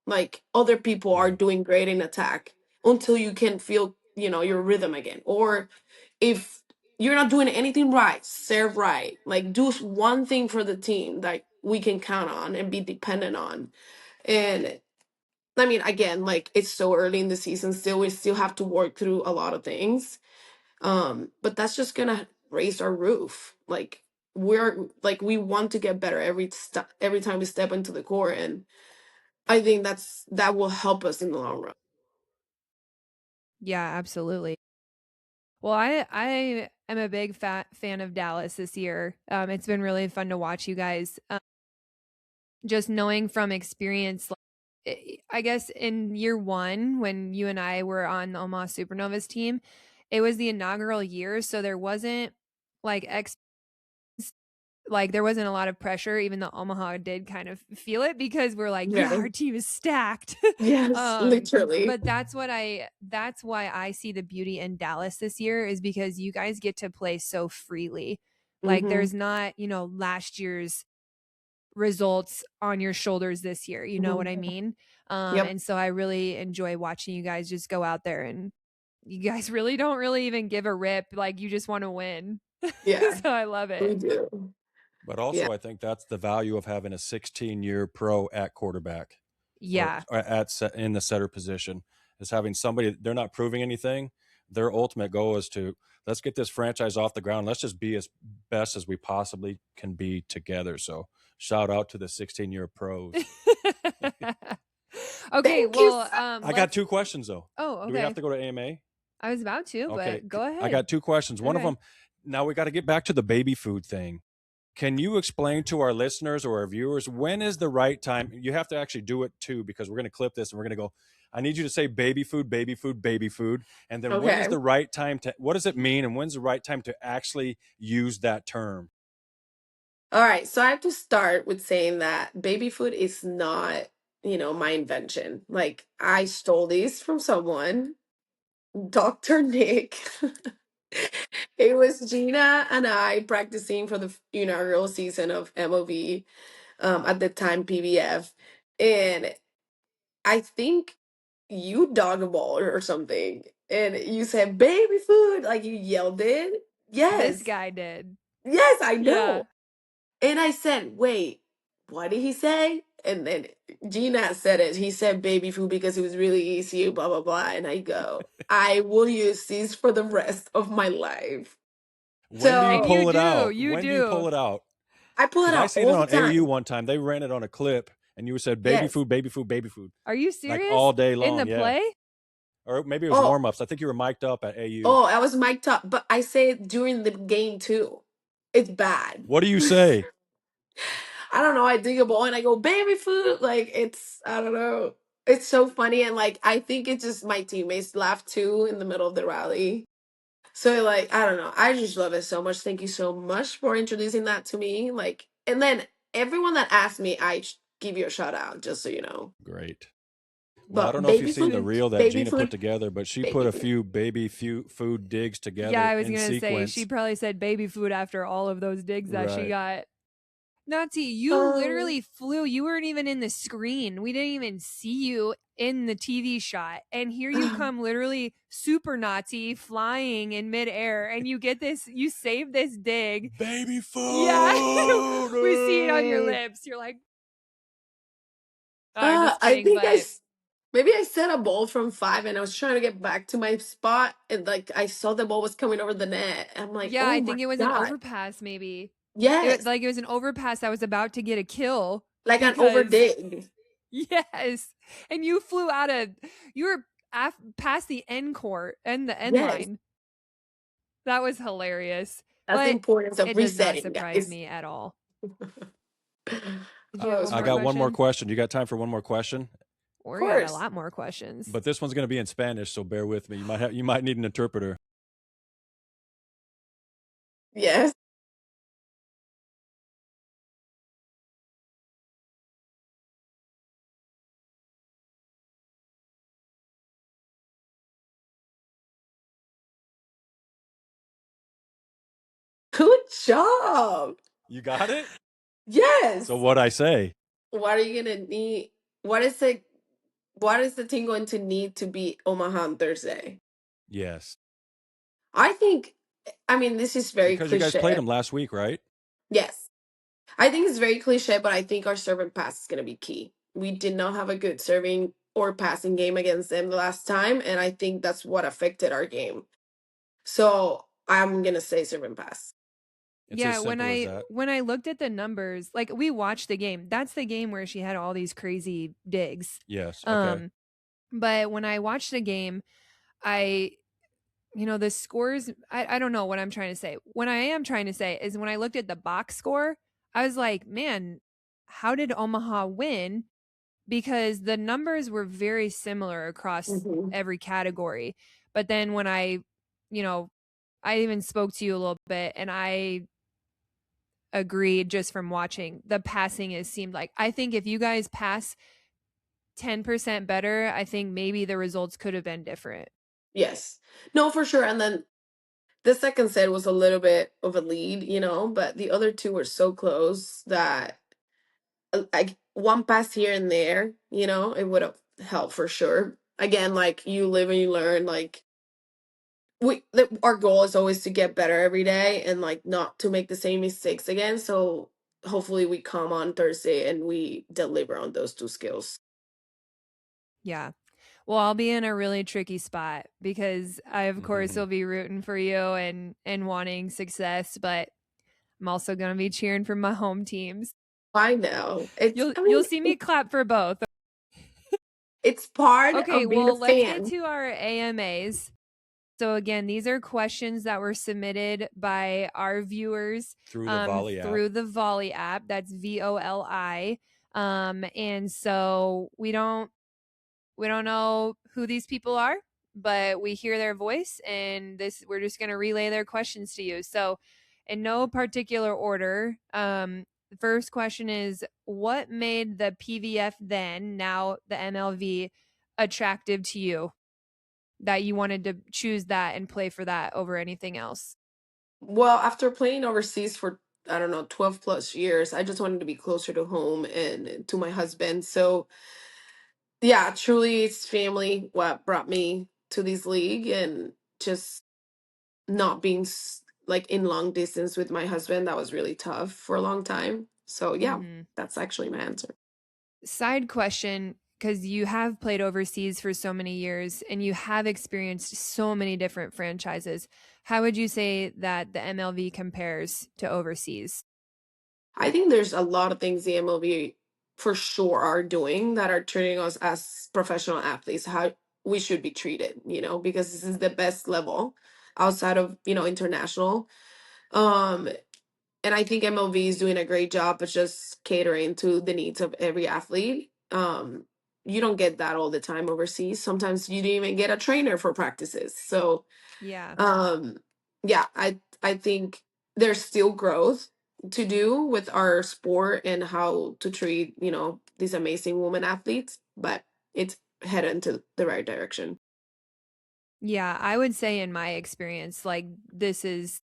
Like other people are Yeah. doing great in attack until you can feel, your rhythm again. Or if you're not doing anything right, serve right. Like do one thing for the team that we can count on and be dependent on. And I mean, again, like it's so early in the season still, we still have to work through a lot of things. But that's just gonna raise our roof. Like we're like we want to get better every time we step into the court, and I think that will help us in the long run. Yeah, absolutely. Well, I am a big fan of Dallas this year. It's been really fun to watch you guys. Just knowing from experience, I guess in year one when you and I were on the Omaha Supernovas team, it was the inaugural year, so there wasn't like like there wasn't a lot of pressure, even though Omaha did kind of feel it because we're like, yeah, Yeah. our team is stacked. Yes, literally. But that's why I see the beauty in Dallas this year is because you guys get to play so freely. Like Mm-hmm. there's not, last year's results on your shoulders this year. You know Hmm. what I mean? Yep. And so I really enjoy watching you guys just go out there and you guys really don't really even give a rip. Like you just want to win. Yeah, So I love we it. do. But Yeah. also, I think that's the value of having a 16-year pro at quarterback or Yeah. in the setter position is having somebody, they're not proving anything. Their ultimate goal is to let's get this franchise off the ground. Let's just be as best as we possibly can be together. So shout out to the 16-year pros. Okay, Thank you. well, I got two questions though. Oh, Do we have okay. to go to AMA? I was about to, Okay. but go I ahead. got two questions. One of Okay. them, now we got to get back to the baby food thing. Can you explain to our listeners or our viewers when is the right time? You have to actually do it too because we're going to clip this and we're going to go. I need you to say baby food, baby food, baby food, and then when is Okay. the right time to? What does it mean, and when's the right time to actually use that term? All right. So I have to start with saying that baby food is not, my invention. Like I stole these from someone, Dr. Nick. It was Gina and I practicing for the inaugural season of MOV, at the time PBF. And I think you dodged a ball or something. And you said baby food, like you yelled it. This Yes. guy did. Yes, I Yeah. know. And I said, wait, what did he say? And then Gina said it. He said baby food because it was really easy, blah, blah, blah. And I go, I will use these for the rest of my life. When do you And So you pull it do. out? You When do you pull do. it out? I pull it Because I out seen it all the on AU time. one time. They ran it on a clip, and you said baby Yes. food, baby food, baby food, Are you like serious? all day In long. the Yeah, play? or maybe it was Oh, warm ups. I think you were mic'd up at AU. I was mic'd up, but I say it during the game too. It's bad. What do you say? I don't know. I dig a ball and I go, baby food. Like, I don't know. It's so funny. And like, I think it's just my teammates laugh too in the middle of the rally. So, like, I don't know. I just love it so much. Thank you so much for introducing that to me. Like, and then everyone that asked me, give you a shout out, just so you know. Great. Well, I don't But know if you've baby seen food, the reel that baby Gina put food, together, but she put baby a food. few baby food digs Yeah, together I was in going to say she sequence. probably said baby food after all of those digs that she Right. got. Nazi, you literally flew. You weren't even in the screen. We didn't even see you in the TV shot. And here you come, literally super Nazi, flying in midair, and you get this, you save this dig. Baby food. Yeah. We see it on your lips. You're like, I'm just I kidding, think but maybe I set a ball from 5 and I was trying to get back to my spot and like I saw the ball was coming over the net. I'm like, yeah, oh I my think it was an God. overpass, maybe. Yes. It was an overpass that was about to get a kill Like an because overdig. yes, and you flew out of you were past the end court and the end Yes. line. That was hilarious, That's the but importance of it does not resetting, surprise guys. me at all. Did you have Oh, one it's I more funny. got one more question? question. You got time for one more question? Of We got a course. lot more questions. But this one's going to be in Spanish, so bear with me. You might need an interpreter. Yes. Good job. You got it? Yes. So what I say? What are you gonna need? What is it? What is the team going to need to beat Omaha on Thursday? Yes. I think, I mean, this is very Because you guys played cliche. them last week, right? Yes. I think it's very cliche, but I think our serving pass is going to be key. We did not have a good serving or passing game against them the last time, and I think that's what affected our game. So I'm going to say serving pass. It's as simple as that. when I looked at the numbers, like we watched the game. That's the game where she had all these crazy digs. Yes. Okay. But when I watched the game, I the scores, I don't know what I'm trying to say. What I am trying to say is when I looked at the box score, I was like, man, how did Omaha win? Because the numbers were very similar across Hmm. every category. But then when you know, I even spoke to you a little bit and I agreed just from watching the passing is seemed like I think if you guys pass 10% better, I think maybe the results could have been different. Yes. No, for sure. And then the second set was a little bit of a lead, but the other two were so close that like one pass here and there, it would have helped for sure. Again, like you live and you learn. Like our goal is always to get better every day and like not to make the same mistakes again. So hopefully we come on Thursday and we deliver on those two skills. Yeah. Well, I'll be in a really tricky spot because I of course will be rooting for you and wanting success, but I'm also going to be cheering for my home teams. I know. You'll see me clap for both. It's part Okay, of being a well, let's get fan. to our AMAs. So again, these are questions that were submitted by our viewers Through the Volley app. through the Volley app. That's VOLI. And so we don't know who these people are, but we hear their voice and we're just going to relay their questions to you. So in no particular order, the first question is what made the PVF then, now the MLV, attractive to you that you wanted to choose that and play for that over anything else? Well, after playing overseas for, I don't know, 12 plus years, I just wanted to be closer to home and to my husband. So, yeah, truly it's family what brought me to this league and just not being like in long distance with my husband. That was really tough for a long time. So, yeah, Mm-hmm. that's actually my answer. Side question, because you have played overseas for so many years and you have experienced so many different franchises. How would you say that the MLV compares to overseas? I think there's a lot of things the MLB for sure are doing that are treating us as professional athletes how we should be treated, because this is the best level outside of, international. Um and I think MLB is doing a great job of just catering to the needs of every athlete. You don't get that all the time overseas. Sometimes you don't even get a trainer for practices. So Yeah. um yeah, I think there's still growth to do with our sport and how to treat, these amazing women athletes, but it's headed into the right direction. Yeah, I would say in my experience, like this is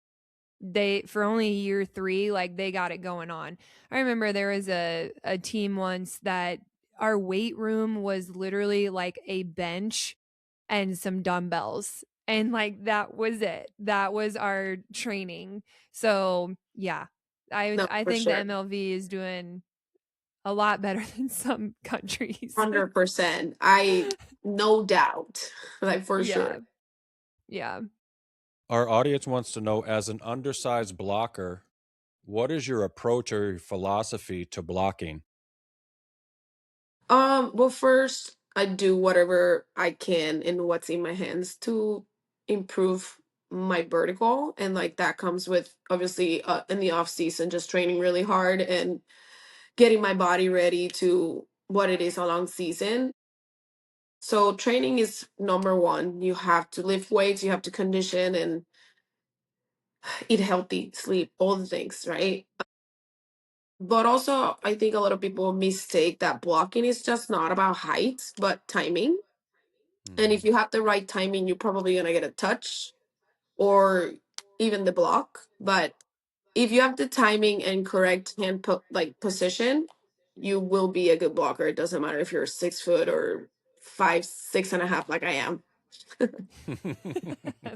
they for only year 3, like they got it going on. I remember there was a team once that our weight room was literally like a bench and some dumbbells. And like that was it. That was our training. So yeah, No, I for think the sure. MLV is doing a lot better than some countries. 100%. No doubt. Like, for Yeah. sure. Yeah. Our audience wants to know, as an undersized blocker, what is your approach or your philosophy to blocking? Well, first, I do whatever I can in what's in my hands to improve my vertical, and like that comes with obviously in the off season just training really hard and getting my body ready to what it is along season. So training is number one. You have to lift weights, you have to condition and eat healthy, sleep, all the things, right? But also, I think a lot of people mistake that blocking is just not about height, but timing. And if you have the right timing, you're probably gonna get a touch or even the block. But if you have the timing and correct like position, you will be a good blocker. It doesn't matter if you're 6 foot or 5, 6.5, like I am.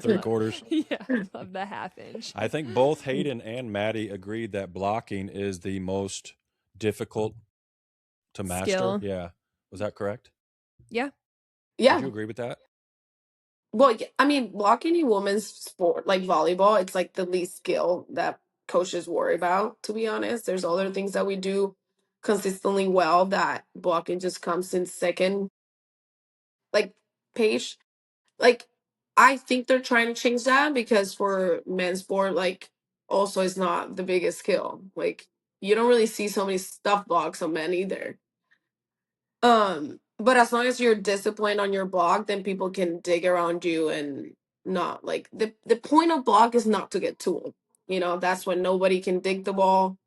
Three quarters. Yeah, I love the half inch. I think both Hayden and Maddie agreed that blocking is the most difficult to master. Skill. Yeah. Was that correct? Yeah. Would you Yeah. agree with that? Well, I mean, blocking in women's sport like volleyball, it's like the least skill that coaches worry about, to be honest. There's other things that we do consistently well that blocking just comes in second, like page. Like, I think they're trying to change that because for men's sport, like, also is not the biggest skill. Like, you don't really see so many stuff blocks on men either. But as long as you're disciplined on your block, then people can dig around you and not like the point of block is not to get tooled. That's when nobody can dig the ball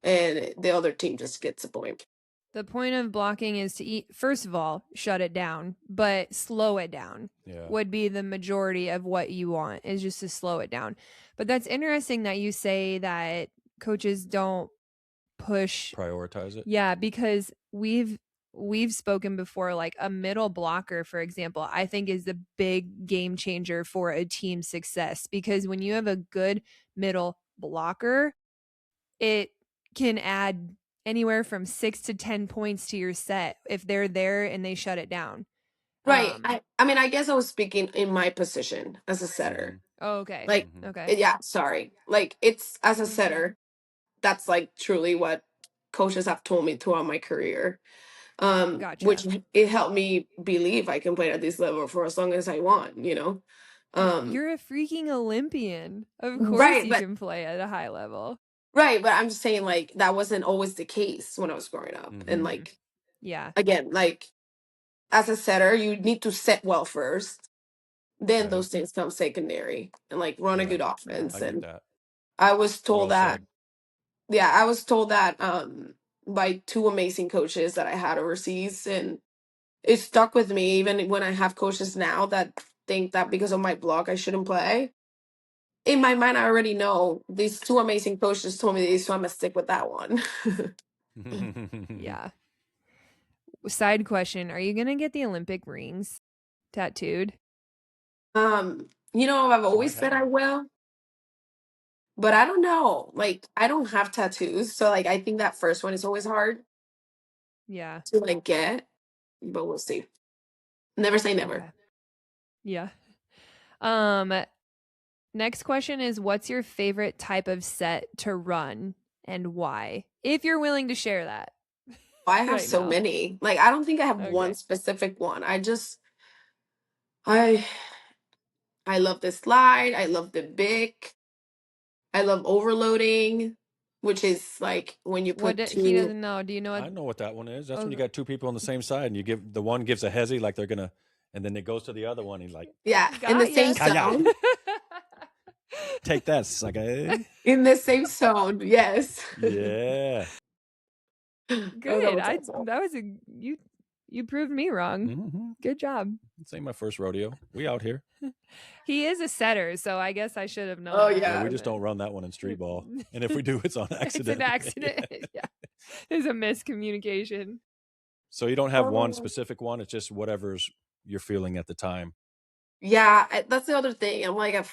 and the other team just gets a point. The point of blocking is to first of all, shut it down, but slow it down. Yeah. Would be the majority of what you want, is just to slow it down. But that's interesting that you say that coaches don't push Prioritize it. Yeah, because we've spoken before, like a middle blocker, for example, I think is the big game changer for a team's success, because when you have a good middle blocker, it can add anywhere from 6 to 10 points to your set if they're there and they shut it down. Right. I mean, I guess I was speaking in my position as a setter. Oh, okay. Like, Okay. yeah, sorry. Like, it's as a setter, that's like truly what coaches have told me throughout my career. Which Gotcha. it helped me believe I can play at this level for as long as I want. You're a freaking Olympian. Of course Right, you can play at a high level. right, but I'm just saying like that wasn't always the case when I was growing up. And like Yeah. again, like as a setter, you need to set well first. Then Right. those things come secondary and like run a Yeah. good offense. I get And that. I was told Well that said. yeah, I was told that by two amazing coaches that I had overseas, and it stuck with me even when I have coaches now that think that because of my block I shouldn't play. In my mind, I already know these two amazing coaches told me this, so I'm gonna stick with that one. Yeah. Side question, are you going to get the Olympic rings tattooed? I've always said I will, but I don't know. Like, I don't have tattoos, so like I think that first one is always hard Yeah. to like get, but we'll see. Never say never. Okay. Yeah. Next question is, what's your favorite type of set to run and why? If you're willing to share that. I have right so now. many. Like, I don't think I have one Okay. specific one. I I love the slide. I love the big. I love overloading, which is like when you put He two. doesn't know. Do you know I what? know what that one is. That's when you Okay. got two people on the same side and you give the one gives a hezzy like they're gonna, and then it goes to the other one. He's like, Yeah, in the Got same ya. zone. take that, sucker. In the same zone, yes. Yeah. I don't know Good. what's that zone. That was you You proved me wrong. Mm-hmm. Good job. This ain't my first rodeo. We out here. He is a setter, so I guess I should have known. Oh, that, yeah. Yeah, we just don't run that one in street ball. And if we do, it's on accident. It's an accident. Yeah. There's a miscommunication. So you don't have one Oh. specific one. It's just whatever's you're feeling at the time. Yeah, that's the other thing. I'm like, I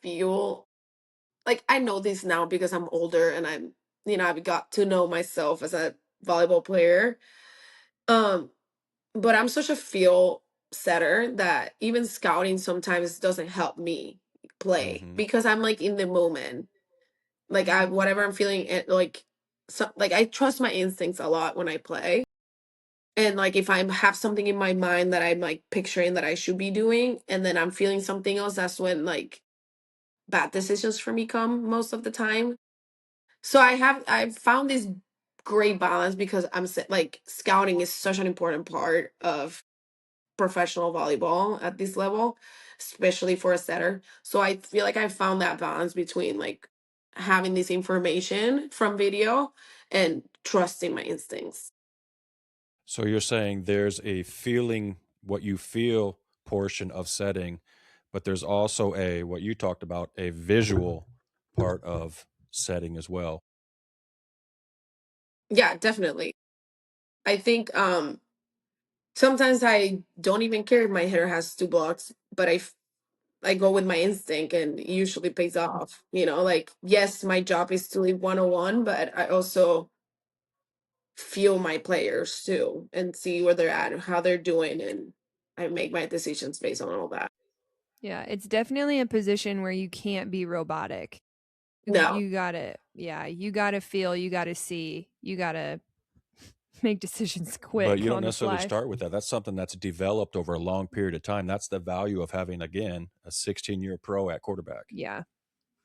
feel like I know this now because I'm older and I've got to know myself as a volleyball player. Um, but I'm such a feel setter that even scouting sometimes doesn't help me play Mm-hmm. because I'm like in the moment. Like I Mhm. whatever I'm feeling like I trust my instincts a lot when I play. And like if I have something in my mind that I'm like picturing that I should be doing and then I'm feeling something else, that's when like bad decisions for me come most of the time. So I've found this great balance because like scouting is such an important part of professional volleyball at this level, especially for a setter. So I feel like I found that balance between like having this information from video and trusting my instincts. So you're saying there's a feeling, what you feel portion of setting, but there's also what you talked about, a visual part of setting as well. Yeah, definitely. I think sometimes I don't even care if my hitter has two blocks, but I go with my instinct and it usually pays off. Like yes, my job is to leave 101, but I also feel my players too and see where they're at and how they're doing and I make my decisions based on all that. Yeah, it's definitely a position where you can't be robotic. No. You got to, yeah, you got to feel, you got to see, you got to make decisions But quick you don't on the necessarily fly. start with that. That's something that's developed over a long period of time. That's the value of having, again, a 16-year pro at quarterback. Yeah,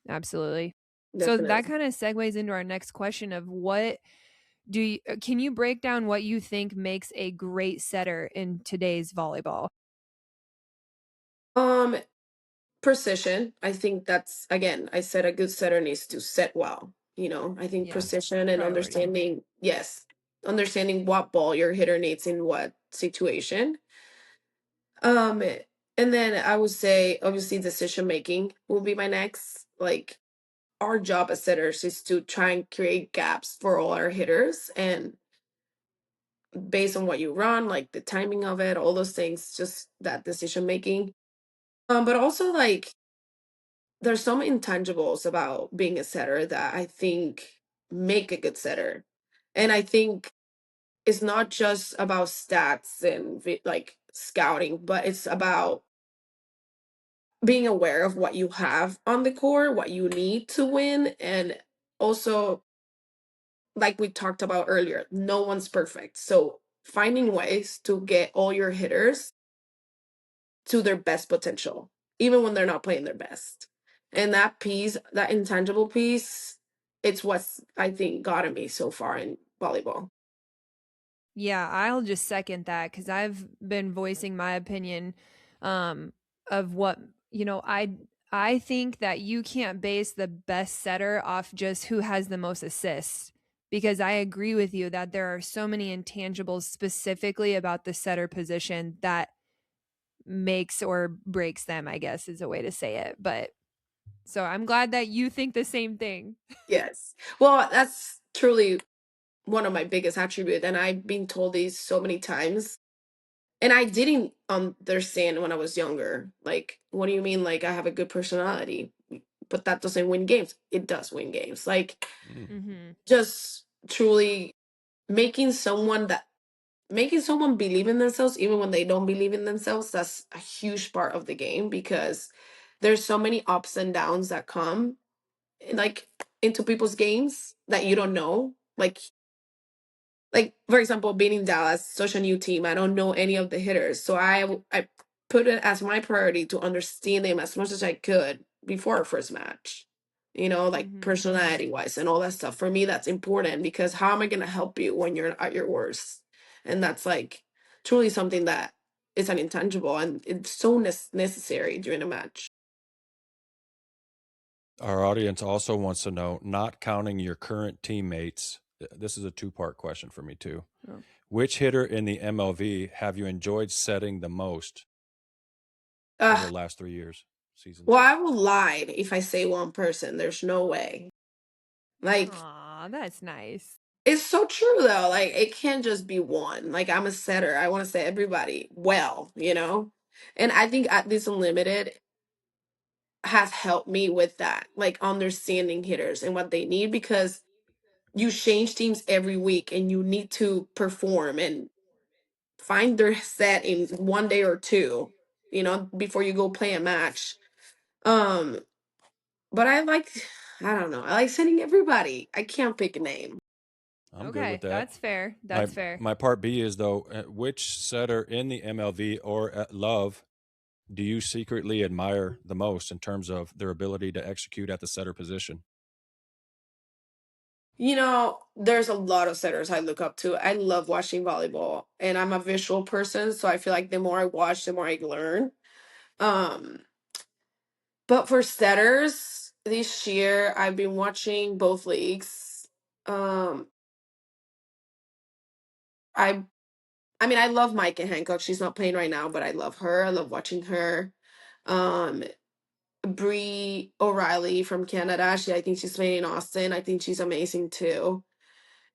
absolutely. So that Definitely. kind of segues into our next question of can you break down what you think makes a great setter in today's volleyball? Um Precision. I think that's again, I said a good setter needs to set well. I think Yeah, precision and priority. understanding what ball your hitter needs in what situation. Um, and then I would say obviously decision making will be my next. Like our job as setters is to try and create gaps for all our hitters and based on what you run, like the timing of it, all those things, just that decision making. But also like there's some intangibles about being a setter that I think make a good setter. And I think it's not just about stats and like scouting, but it's about being aware of what you have on the court, what you need to win, and also like we talked about earlier, no one's perfect. So finding ways to get all your hitters to their best potential, even when they're not playing their best. And that piece, that intangible piece, it's what's I think gotten me so far in volleyball. Yeah, I'll just second that because I've been voicing my opinion um, of what I think that you can't base the best setter off just who has the most assists because I agree with you that there are so many intangibles specifically about the setter position that makes or breaks them, I guess is a way to say it. But so I'm glad that you think the same thing. Yes. Well, that's truly one of my biggest attributes. And I've been told this so many times. And I didn't understand when I was younger. Like, what do you mean? Like, I have a good personality, but that doesn't win games. It does win games. Like, Mm. Mm-hmm. just truly making someone that making someone believe in themselves even when they don't believe in themselves, that's a huge part of the game because there's so many ups and downs that come like into people's games that you don't know, like for example being in Dallas, such a new team, I don't know any of the hitters, so I put it as my priority to understand them as much as I could before our first match, like Mm-hmm. personality wise and all that stuff. For me that's important because how am I going to help you when you're at your worst? And that's like truly something that is an intangible and it's so necessary during a match. Our audience also wants to know, not counting your current teammates. This is a two-part question for me too. Oh. Which hitter in the MLV have you enjoyed setting the most over the last 3 years, seasons? Well, I will lie if I say one person. There's no way. Like, Aw, that's nice. it's so true though. Like, it can't just be one. Like, I'm a setter. I want to say everybody well, you know? And I think at this Unlimited has helped me with that, like understanding hitters and what they need because you change teams every week and you need to perform and find their set in one day or two, you know, before you go play a match. Um, but I don't know, I like sending everybody. I can't pick a name. I'm good Okay, with that. that's fair. That's fair. My part B is though, which setter in the MLV or at Love do you secretly admire the most in terms of their ability to execute at the setter position? You know, there's a lot of setters I look up to. I love watching volleyball and I'm a visual person, so I feel like the more I watch, the more I learn. Um, but for setters, this year I've been watching both leagues. Um, I I mean, I love Micah Hancock. She's not playing right now, but I love her. I love watching her. Um, Bree O'Reilly from Canada. I think she's playing in Austin. I think she's amazing too.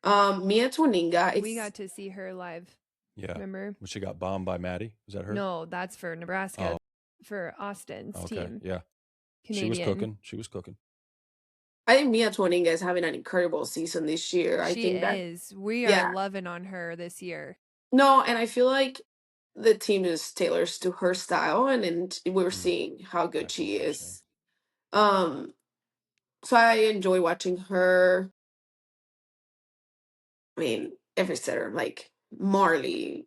Mia Twaninga. We It's got to see her live. Yeah. Remember? When she got bombed by Maddie? Was that her? No, that's for Nebraska. Oh. For Austin's Okay. team. Yeah. Canadian. She was cooking. I think Mia Twaninga is having an incredible season this year. I She think that is. We yeah. are loving on her this year. No, and I feel like the team is tailors to her style, and we're Mm. seeing how good That's she interesting. is. So I enjoy watching her. I mean, every setter, like Marley,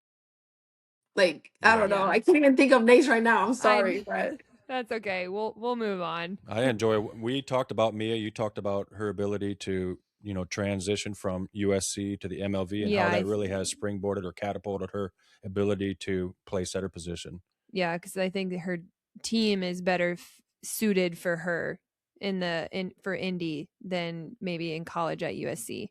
like I don't know. Yeah. I can't even think of names right now. I'm I sorry, but That's okay. We'll move on. I enjoy. We talked about Mia. You talked about her ability to, you know, transition from USC to the MLV and Yeah, how I that really has springboarded or catapulted her ability to play setter position. Yeah, because I think that her team is better suited for her for Indy than maybe in college at USC.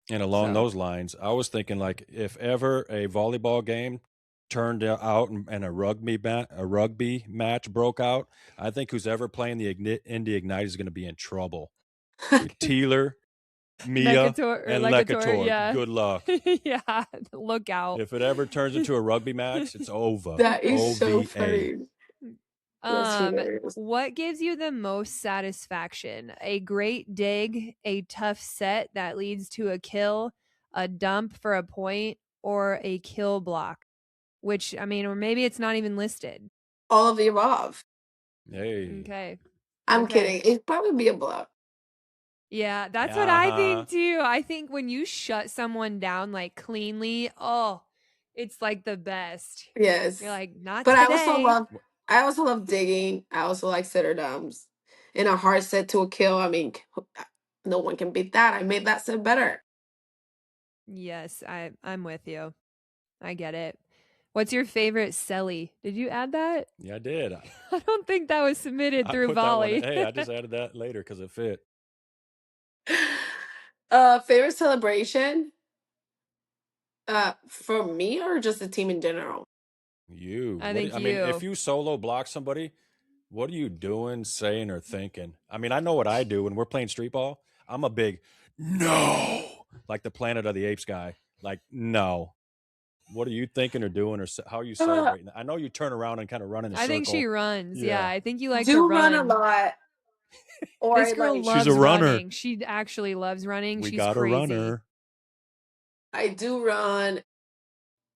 And along So. those lines, I was thinking like if ever a volleyball game turned out and a rugby match broke out, I think who's ever playing the Indy Ignite is going to be in trouble. Teeler, Mia, and Lecator. Yeah. Good luck. Yeah, look out. If it ever turns into a rugby match, it's over. that is so OVA. funny. That's hilarious. What gives you the most satisfaction? A great dig, a tough set that leads to a kill, a dump for a point, or a kill block? Which, I mean, or maybe it's not even listed. All of the above. Hey. Okay. I'm kidding. It'd probably be a blow. Yeah, that's what I think too. I think when you shut someone down like cleanly, oh, it's like the best. Yes. You're like, not But today. I also love digging. I also like setter downs. And a hard set to a kill. I mean, no one can beat that. I made that set better. Yes, I'm with you. I get it. What's your favorite celly? Did you add that? Yeah, I did. I don't think that was submitted through Volley. Hey, I just added that later because it fit. Favorite celebration? For me or just the team in general? You. I think I mean, if you solo block somebody, what are you doing, saying, or thinking? I mean, I know what I do when we're playing street ball. I'm a big no, like the Planet of the Apes guy. Like, no. What are you thinking or doing, or how are you celebrating? I know you turn around and kind of run in a circle. I think she runs. Yeah, I think you like do to run a lot. Or this girl loves she's a runner. running. She actually loves running. We She's got crazy. a runner. I do run.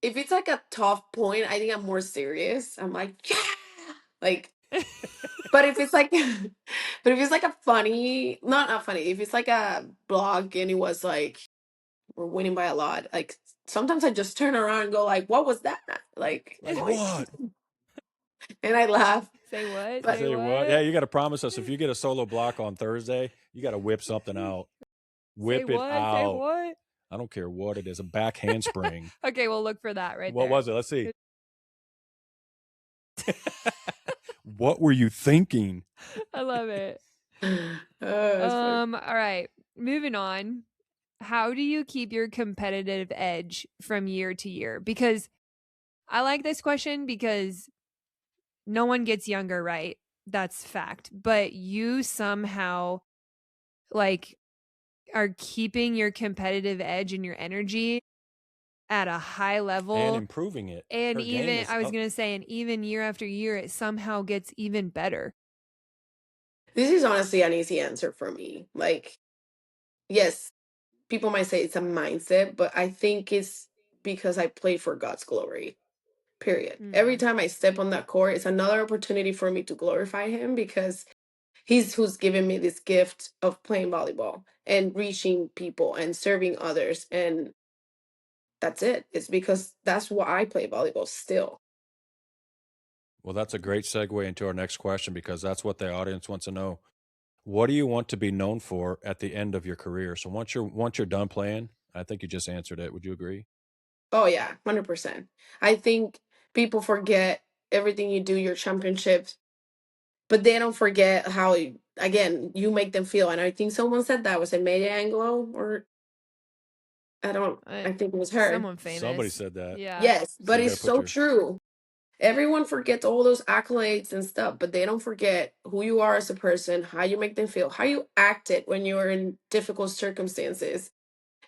If it's like a tough point, I think I'm more serious. I'm like, yeah, like. But if it's like, a funny, not funny. If it's like a blog and it was like we're winning by a lot, like sometimes I just turn around and go like, "What was that?" Like what? And I laugh. Say what? But, Say what? Yeah, you got to promise us if you get a solo block on Thursday, you got to whip something out. Whip Say it what? out. Say what? I don't care what it is. A back handspring. Okay, we'll look for that right what there. was it? Let's see. What were you thinking? I love it. all All right, moving on. how do you keep your competitive edge from year to year? Because I like this question because no one gets younger, right? That's fact. But you somehow like are keeping your competitive edge and your energy at a high And level. improving it. And Her game even is I was up. going to say, and even year after year, it somehow gets even better. This is honestly an easy answer for me. Like, yes, people might say it's a mindset, but I think it's because I play for God's glory. Period. Every Mm. time I step on that court, it's another opportunity for me to glorify Him because He's who's given me this gift of playing volleyball and reaching people and serving others. And that's it. It's because that's why I play volleyball still. Well, that's a great segue into our next question because that's what the audience wants to know. What do you want to be known for at the end of your career? So once you're done playing, I think you just answered it. Would you agree? Oh, yeah, 100%. I think people forget everything you do, your championships, but they don't forget how, again, you make them feel. And I think someone said that was a Maya Angelou, or I think it was her. Someone Somebody famous. said that. Yeah. Yes, So but you got it's to put so your true. Everyone forgets all those accolades and stuff, but they don't forget who you are as a person, how you make them feel, how you acted when you were in difficult circumstances.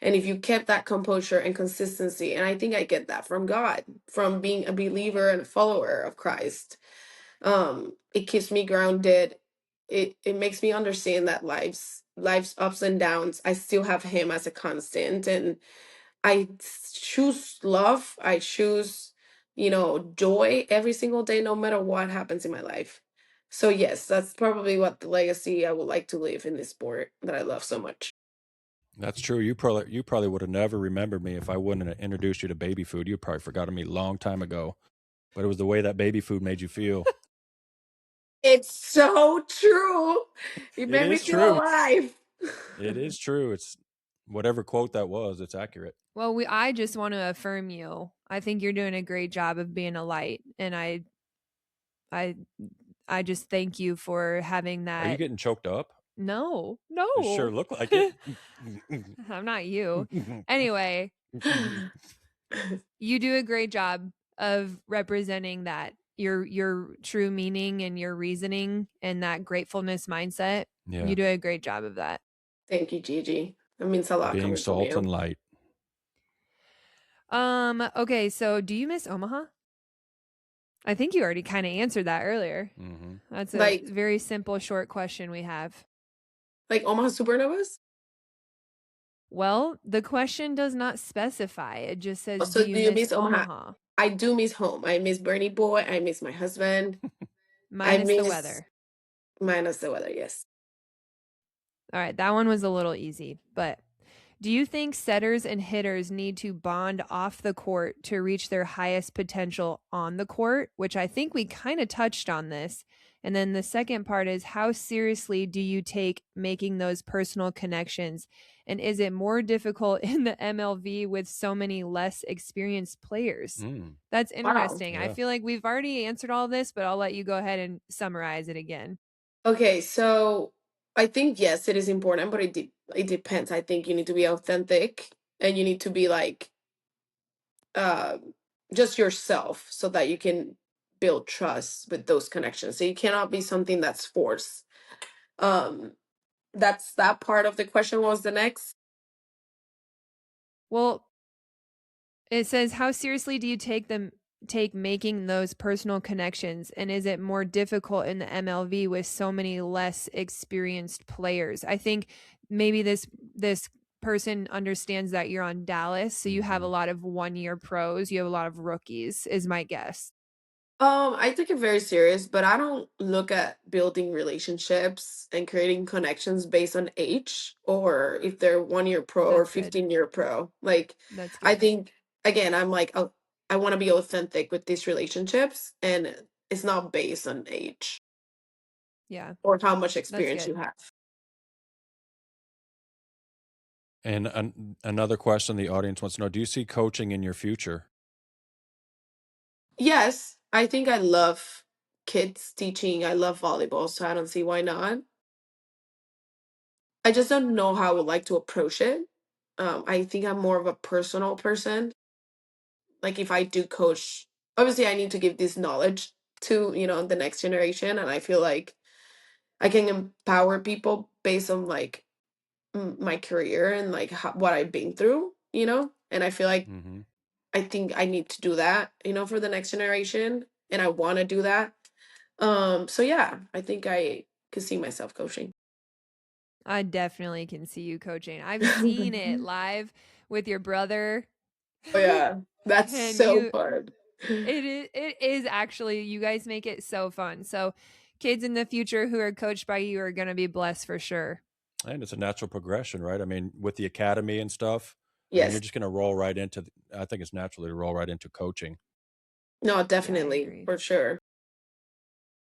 And if you kept that composure and consistency, and I think I get that from God, from being a believer and a follower of Christ. It keeps me grounded. It makes me understand that life's ups and downs, I still have Him as a constant, and I choose love. I choose, joy every single day, no matter what happens in my life. So yes, that's probably what the legacy I would like to leave in this sport that I love so much. That's true. You probably would have never remembered me if I wouldn't have introduced you to baby food. You probably forgot me a long time ago. But it was the way that baby food made you feel. It's so true. It It made me is feel true. alive. It is true. It's whatever quote that was, it's accurate. Well, I just want to affirm you. I think you're doing a great job of being a light, and I I just thank you for having Are you that. getting choked up? No, It sure no. looked like it. I'm not you. Anyway, you do a great job of representing that your true meaning and your reasoning and that gratefulness mindset. Yeah. You do a great job of that. Thank you, Gigi. That means a lot Being coming from salt and you. light. Okay, so do you miss Omaha? I think you already kind of answered that earlier. Mm-hmm. That's a Like very simple, short question we have. Omaha Supernovas? Well, the question does not specify. It just says, do So you do you miss miss Omaha? Omaha? I do miss home. I miss Bernie Boy. I miss my husband. I Minus the miss weather. minus the weather, yes. All right, that one was a little easy, but do you think setters and hitters need to bond off the court to reach their highest potential on the court? Which I think we kind of touched on this. And then the second part is, how seriously do you take making those personal connections? And is it more difficult in the MLV with so many less experienced players? Mm. That's Wow. interesting. I Yeah. feel like we've already answered all this, but I'll let you go ahead and summarize it again. Okay, so I think yes, it is important, but it depends. I think you need to be authentic and you need to be like uh, just yourself so that you can build trust with those connections. So you cannot be something that's forced. Um, that's that part of the question. What was the next? Well, it says, how seriously do you take making those personal connections? And is it more difficult in the MLV with so many less experienced players? I think maybe this person understands that you're on Dallas, so you have a Mm-hmm. lot of 1-year pros, you have a lot of rookies, is my guess. I take it very serious, but I don't look at building relationships and creating connections based on age or if they're 1 year pro or That's good. 15-year pro. Like, That's I good. think, again, I'm like, oh, I want to be authentic with these relationships, and it's not based on age Yeah, or how much that's experience you good. have. And another question the audience wants to know: do you see coaching in your future? Yes, I think I love kids teaching. I love volleyball, so I don't see why not. I just don't know how I would like to approach it. I think I'm more of a personal person. Like if I do coach, obviously I need to give this knowledge to, the next generation, and I feel like I can empower people based on like my career and like what I've been through, and I feel like Mm-hmm. I think I need to do that, for the next generation, and I want to do that. So yeah, I think I could see myself coaching. I definitely can see you coaching. I've seen it live with your brother. Oh yeah, that's And so you fun. it is actually, you guys make it so fun. So kids in the future who are coached by you are going to be blessed for sure. And it's a natural progression, right? I mean, with the academy and stuff, I mean, you're Yes. just going to roll right into, I think it's naturally to roll right into coaching. No, Yeah, I definitely, agree. for sure.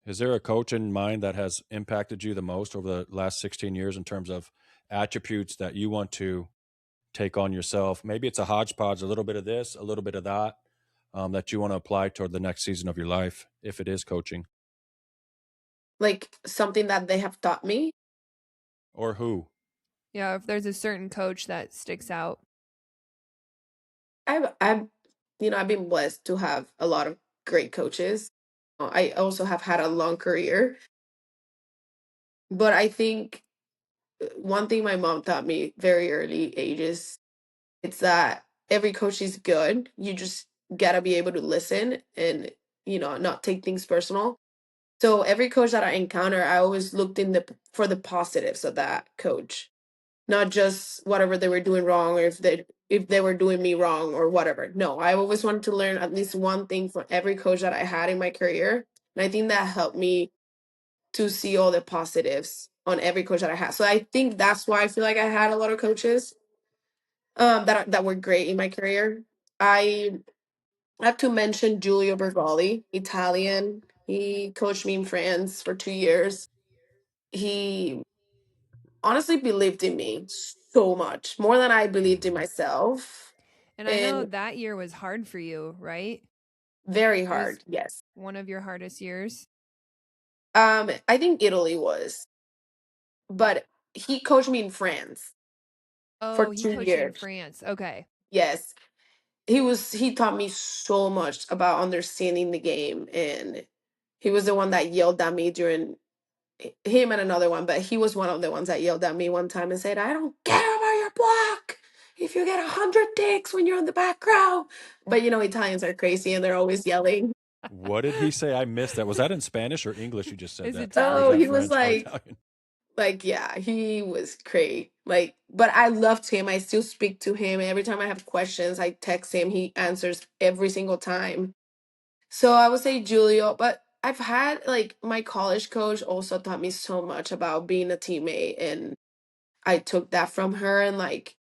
Is there a coach in mind that has impacted you the most over the last 16 years in terms of attributes that you want to take on yourself? Maybe it's a hodgepodge, a little bit of this, a little bit of that, that you want to apply toward the next season of your life, if it is coaching, Like something that they have taught me. or who. Yeah, if there's a certain coach that sticks out. I've been blessed to have a lot of great coaches. I also have had a long career, but I think one thing my mom taught me very early ages, it's that every coach is good. You just gotta be able to listen and not take things personal. So every coach that I encounter, I always looked in the for the positives of that coach, not just whatever they were doing wrong, or if they were doing me wrong or whatever. No, I always wanted to learn at least one thing from every coach that I had in my career, and I think that helped me to see all the positives on every coach that I had. So I think that's why I feel like I had a lot of coaches that were great in my career. I have to mention Giulio Bergali, Italian. He coached me in France for 2 years. He honestly believed in me so much, more than I believed in Hmm. myself. And I know And that year was hard for you, right? very It was hard, yes. one of your hardest years. I think Italy was, but he coached me in France for Oh, he two coached you in years. France. Okay. Yes. He taught me so much about understanding the game, and he was the one that yelled at me during him and another one, but he was one of the ones that yelled at me one time and said, "I don't care about your block. If you get 100 ticks when you're in the back row." But Italians are crazy and they're always yelling. What did he say? I missed that. Was that in Spanish or English? You just said It's that, or is Oh, that Italian. he was French or like, Italian? yeah, he was great. Like, but I loved him. I still speak to him. Every time I have questions, I text him. He answers every single time. So I would say Julio, but I've had like my college coach also taught me so much about being a teammate, and I took that from her, and like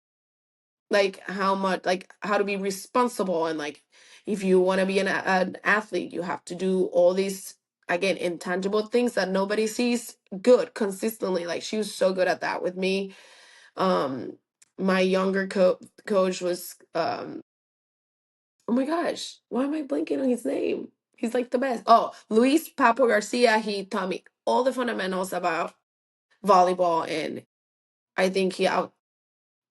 how much, like how to be responsible, and like if you want to be an athlete, you have to do all these, again, intangible things that nobody sees good consistently. Like she was so good at that with me. My younger coach was oh my gosh, why am I blanking on his name? He's like the best. Oh, Luis Papo Garcia. He taught me all the fundamentals about volleyball, and I think he out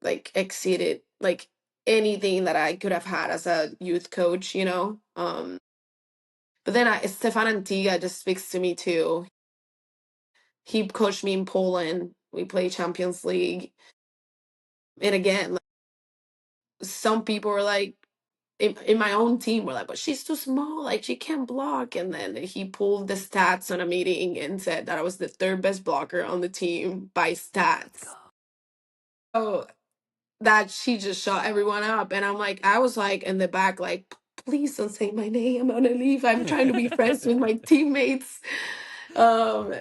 like exceeded like anything that I could have had as a youth coach. But then Stefan Antiga just speaks to me too. He coached me in Poland. We played Champions League. And again, like, some people were like, in my own team were like, but she's too small, like she can't block. And then he pulled the stats on a meeting and said that I was the third best blocker on the team by Let's go. stats. So that she just shut everyone up. And I was like in the back, like, please don't say my name. I'm gonna leave. I'm trying to be friends with my teammates. Um,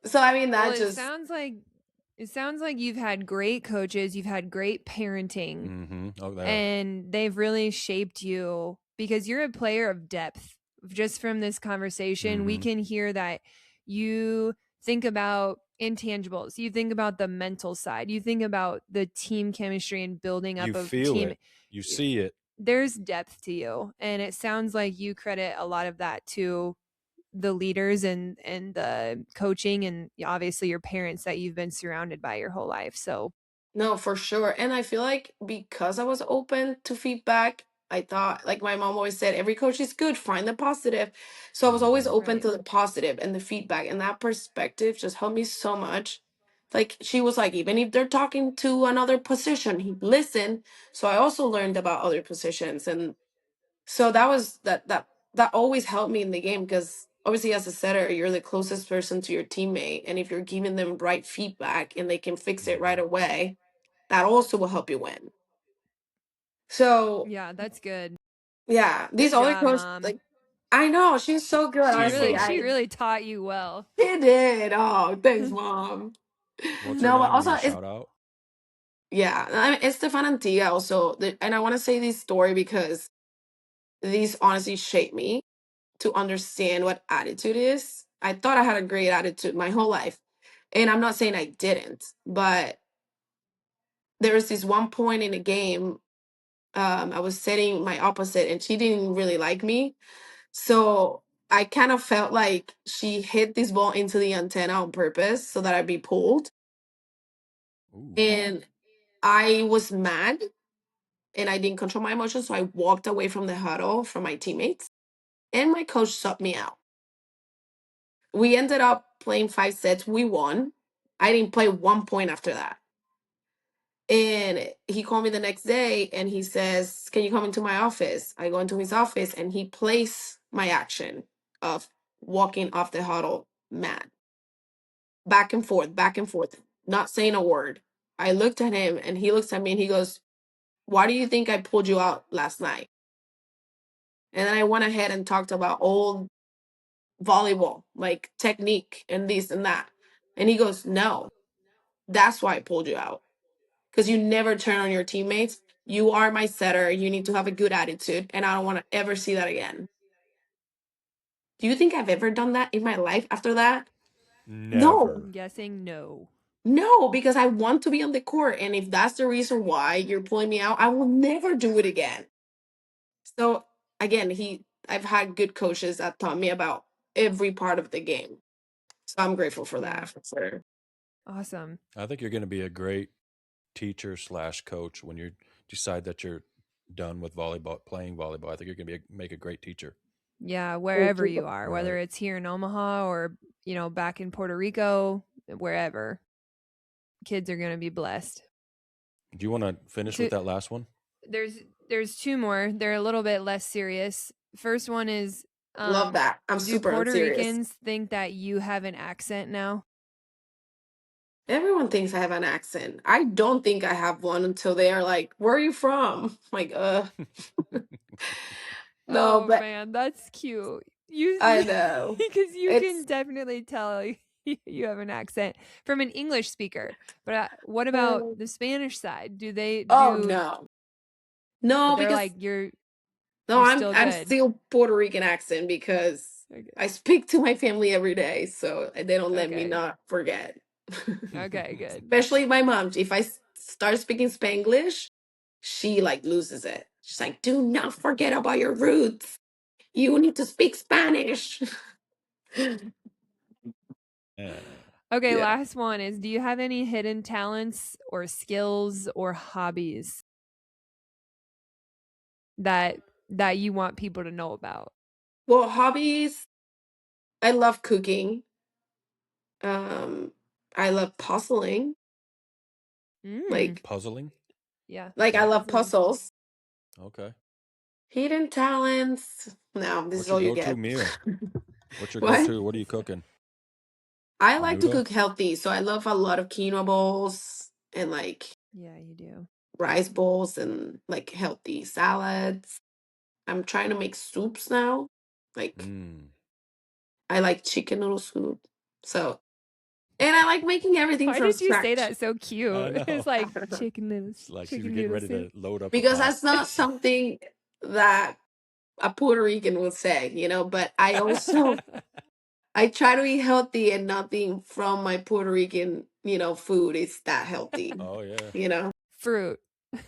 so I mean Well, that it just sounds like you've had great coaches, you've had great parenting, Mm-hmm. Oh, yeah. and they've really shaped you because you're a player of depth. Just from this conversation, we Mm-hmm. can hear that you think about intangibles, you think about the mental side, you think about the team chemistry and building up You of feel team. it. You see it. There's depth to you, and it sounds like you credit a lot of that to the leaders and the coaching and obviously your parents that you've been surrounded by your whole life. So No, for sure. And I feel like because I was open to feedback, I thought, like my mom always said, every coach is good, find the positive. So I was always Mhm. open Right. to the positive and the feedback. And that perspective just helped me so much. Like she was like, even if they're talking to another position, he listen. So I also learned about other positions. And so that was that always helped me in the game because obviously as a setter, you're the closest person to your teammate. And if you're giving them right feedback and they can fix it right Mhm. away, that also will help you win. So Yeah, that's good. yeah, these Good other job, coaches, mom. like I know she's so good. She Team really Honestly, she mom. I really taught you well. she did. Oh, thanks, mom. What's her No, but name? You also want to it's shout out? yeah, I mean, it's Stefan and Tia also, and I want to say this story because these honestly shaped me to understand what attitude is. I thought I had a great attitude my whole life, and I'm not saying I didn't, but there was this one point in a game. I was setting my opposite, and she didn't really like me. So I kind of felt like she hit this ball into the antenna on purpose so that I'd be pulled. Ooh. And I was mad and I didn't control my emotions. So I walked away from the huddle from my teammates and my coach subbed me out. We ended up playing 5 sets. We won. I didn't play 1 point after that. And he called me the next day and he says, "Can you come into my office?" I go into his office and he plays my action of walking off the huddle mad. Back and forth, not saying a word. I looked at him and he looks at me and he goes, "Why do you think I pulled you out last night?" And then I went ahead and talked about old volleyball, like technique and this and that. And he goes, "No, that's why I pulled you out. Because you never turn on your teammates. You are my setter. You need to have a good attitude. And I don't want to ever see that again." Do you think I've ever done that in my life after that? No. Never. I'm guessing no. No, because I want to be on the court. And if that's the reason why you're pulling me out, I will never do it again. So again, I've had good coaches that taught me about every part of the game. So I'm grateful for Yeah. that for sure. Awesome. I think you're going to be a great teacher slash coach when you decide that you're done with volleyball, playing volleyball. I think you're going to make a great teacher. Yeah, Thank wherever you. you are, Right. whether it's here in Omaha or, back in Puerto Rico, wherever, kids are going to be blessed. Do you want to finish So with that last one? there's two more. They're a little bit less serious. First one is Love that. I'm do super Puerto unserious. Ricans think that you have an accent now? Everyone thinks I have an accent. I don't think I have one until they are like, "Where are you from?" Like, no, Oh but man, that's cute. I You know. because you can It's definitely tell you have an accent from an English speaker. But what about the Spanish side? Do they oh do? no. No, They're because like you're no, you're I'm still I'm good. still Puerto Rican accent because Okay. I speak to my family every day, so they don't let me Okay. not forget. Okay. Good. Especially my mom. If I start speaking Spanglish, she like loses it. She's like, "Do not forget about your roots. You need to speak Spanish." Yeah. Okay. Yeah. Last one is: do you have any hidden talents or skills or hobbies that you want people to know about? Well, hobbies. I love cooking. Um, I love puzzling. Mm. Like, Puzzling. Yeah. I Okay. love Puzzling. puzzles. Okay. Hidden talents. No, this is What's your all you go-to get. meal? What's your What? go-to? What are you cooking? I like to Menudo. cook healthy, so I love a lot of quinoa bowls and like Yeah, you do. rice bowls and like healthy salads. I'm trying to make soups now. Like Mm. I like chicken noodle soup. So, and I like making everything Why from did you say scratch. that so I cute? It's know. like chicken It's like she was chicken getting noodle ready soup. to load up a Because pot. that's not something that a Puerto Rican would say, but I try to eat healthy and nothing from my Puerto Rican, food is that healthy, Oh yeah. you know. Fruit. We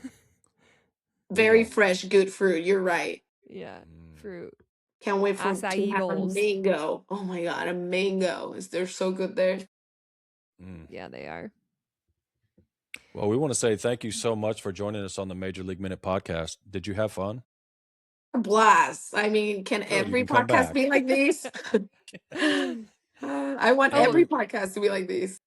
Very love. fresh, good fruit. You're right. Yeah, Mm. fruit. Can't wait to Acai have a bowls. mango. Oh my god, a mango. They're so good there. Mm. Yeah, they are. Well, we want to say thank you so much for joining us on the Major League Minute podcast. Did you have fun? A blast. I mean, can Good. You every can come podcast back. be like this? I want Oh, every podcast to be like this.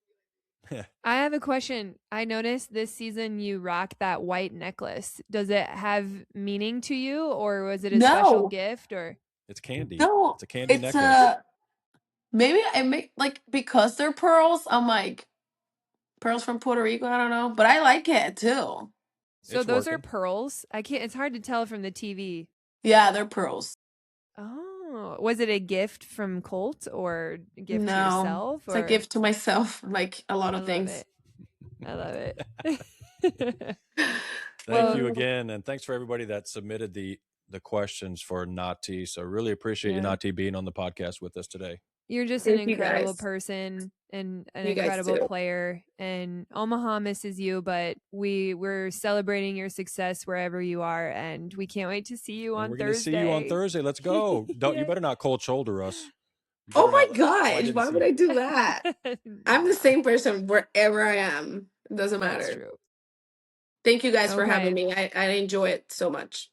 I have a question. I noticed this season you rock that white necklace. Does it have meaning to you, or was it a special No, gift? Or It's candy. no, It's a candy it's necklace. maybe I make like because they're pearls. I'm like pearls from Puerto Rico. I don't know, but I like it too. so It's those are working. pearls? I can't. It's hard to tell from the TV. Yeah, they're pearls. Oh, was it a gift from Colt or a gift to No, yourself? it's a Or gift to myself, like a lot I of love things. it. I love it. Thank you Well, again, and thanks for everybody that submitted the questions for Nati. So really appreciate you, yeah. Nati, being on the podcast with us today. You're just an Thank you incredible guys. person and an You guys incredible too. player. And Omaha misses you, but we're celebrating your success wherever you are, and we can't wait to see you And on we're going to Thursday. see you on Thursday. Let's go. Don't you Yeah. better not cold shoulder us. You Oh better my not. I gosh, didn't why see would you. I do that? I'm the No, same person wherever I am. It doesn't that's matter. true. Thank you guys for having Okay. me. I enjoy it so much.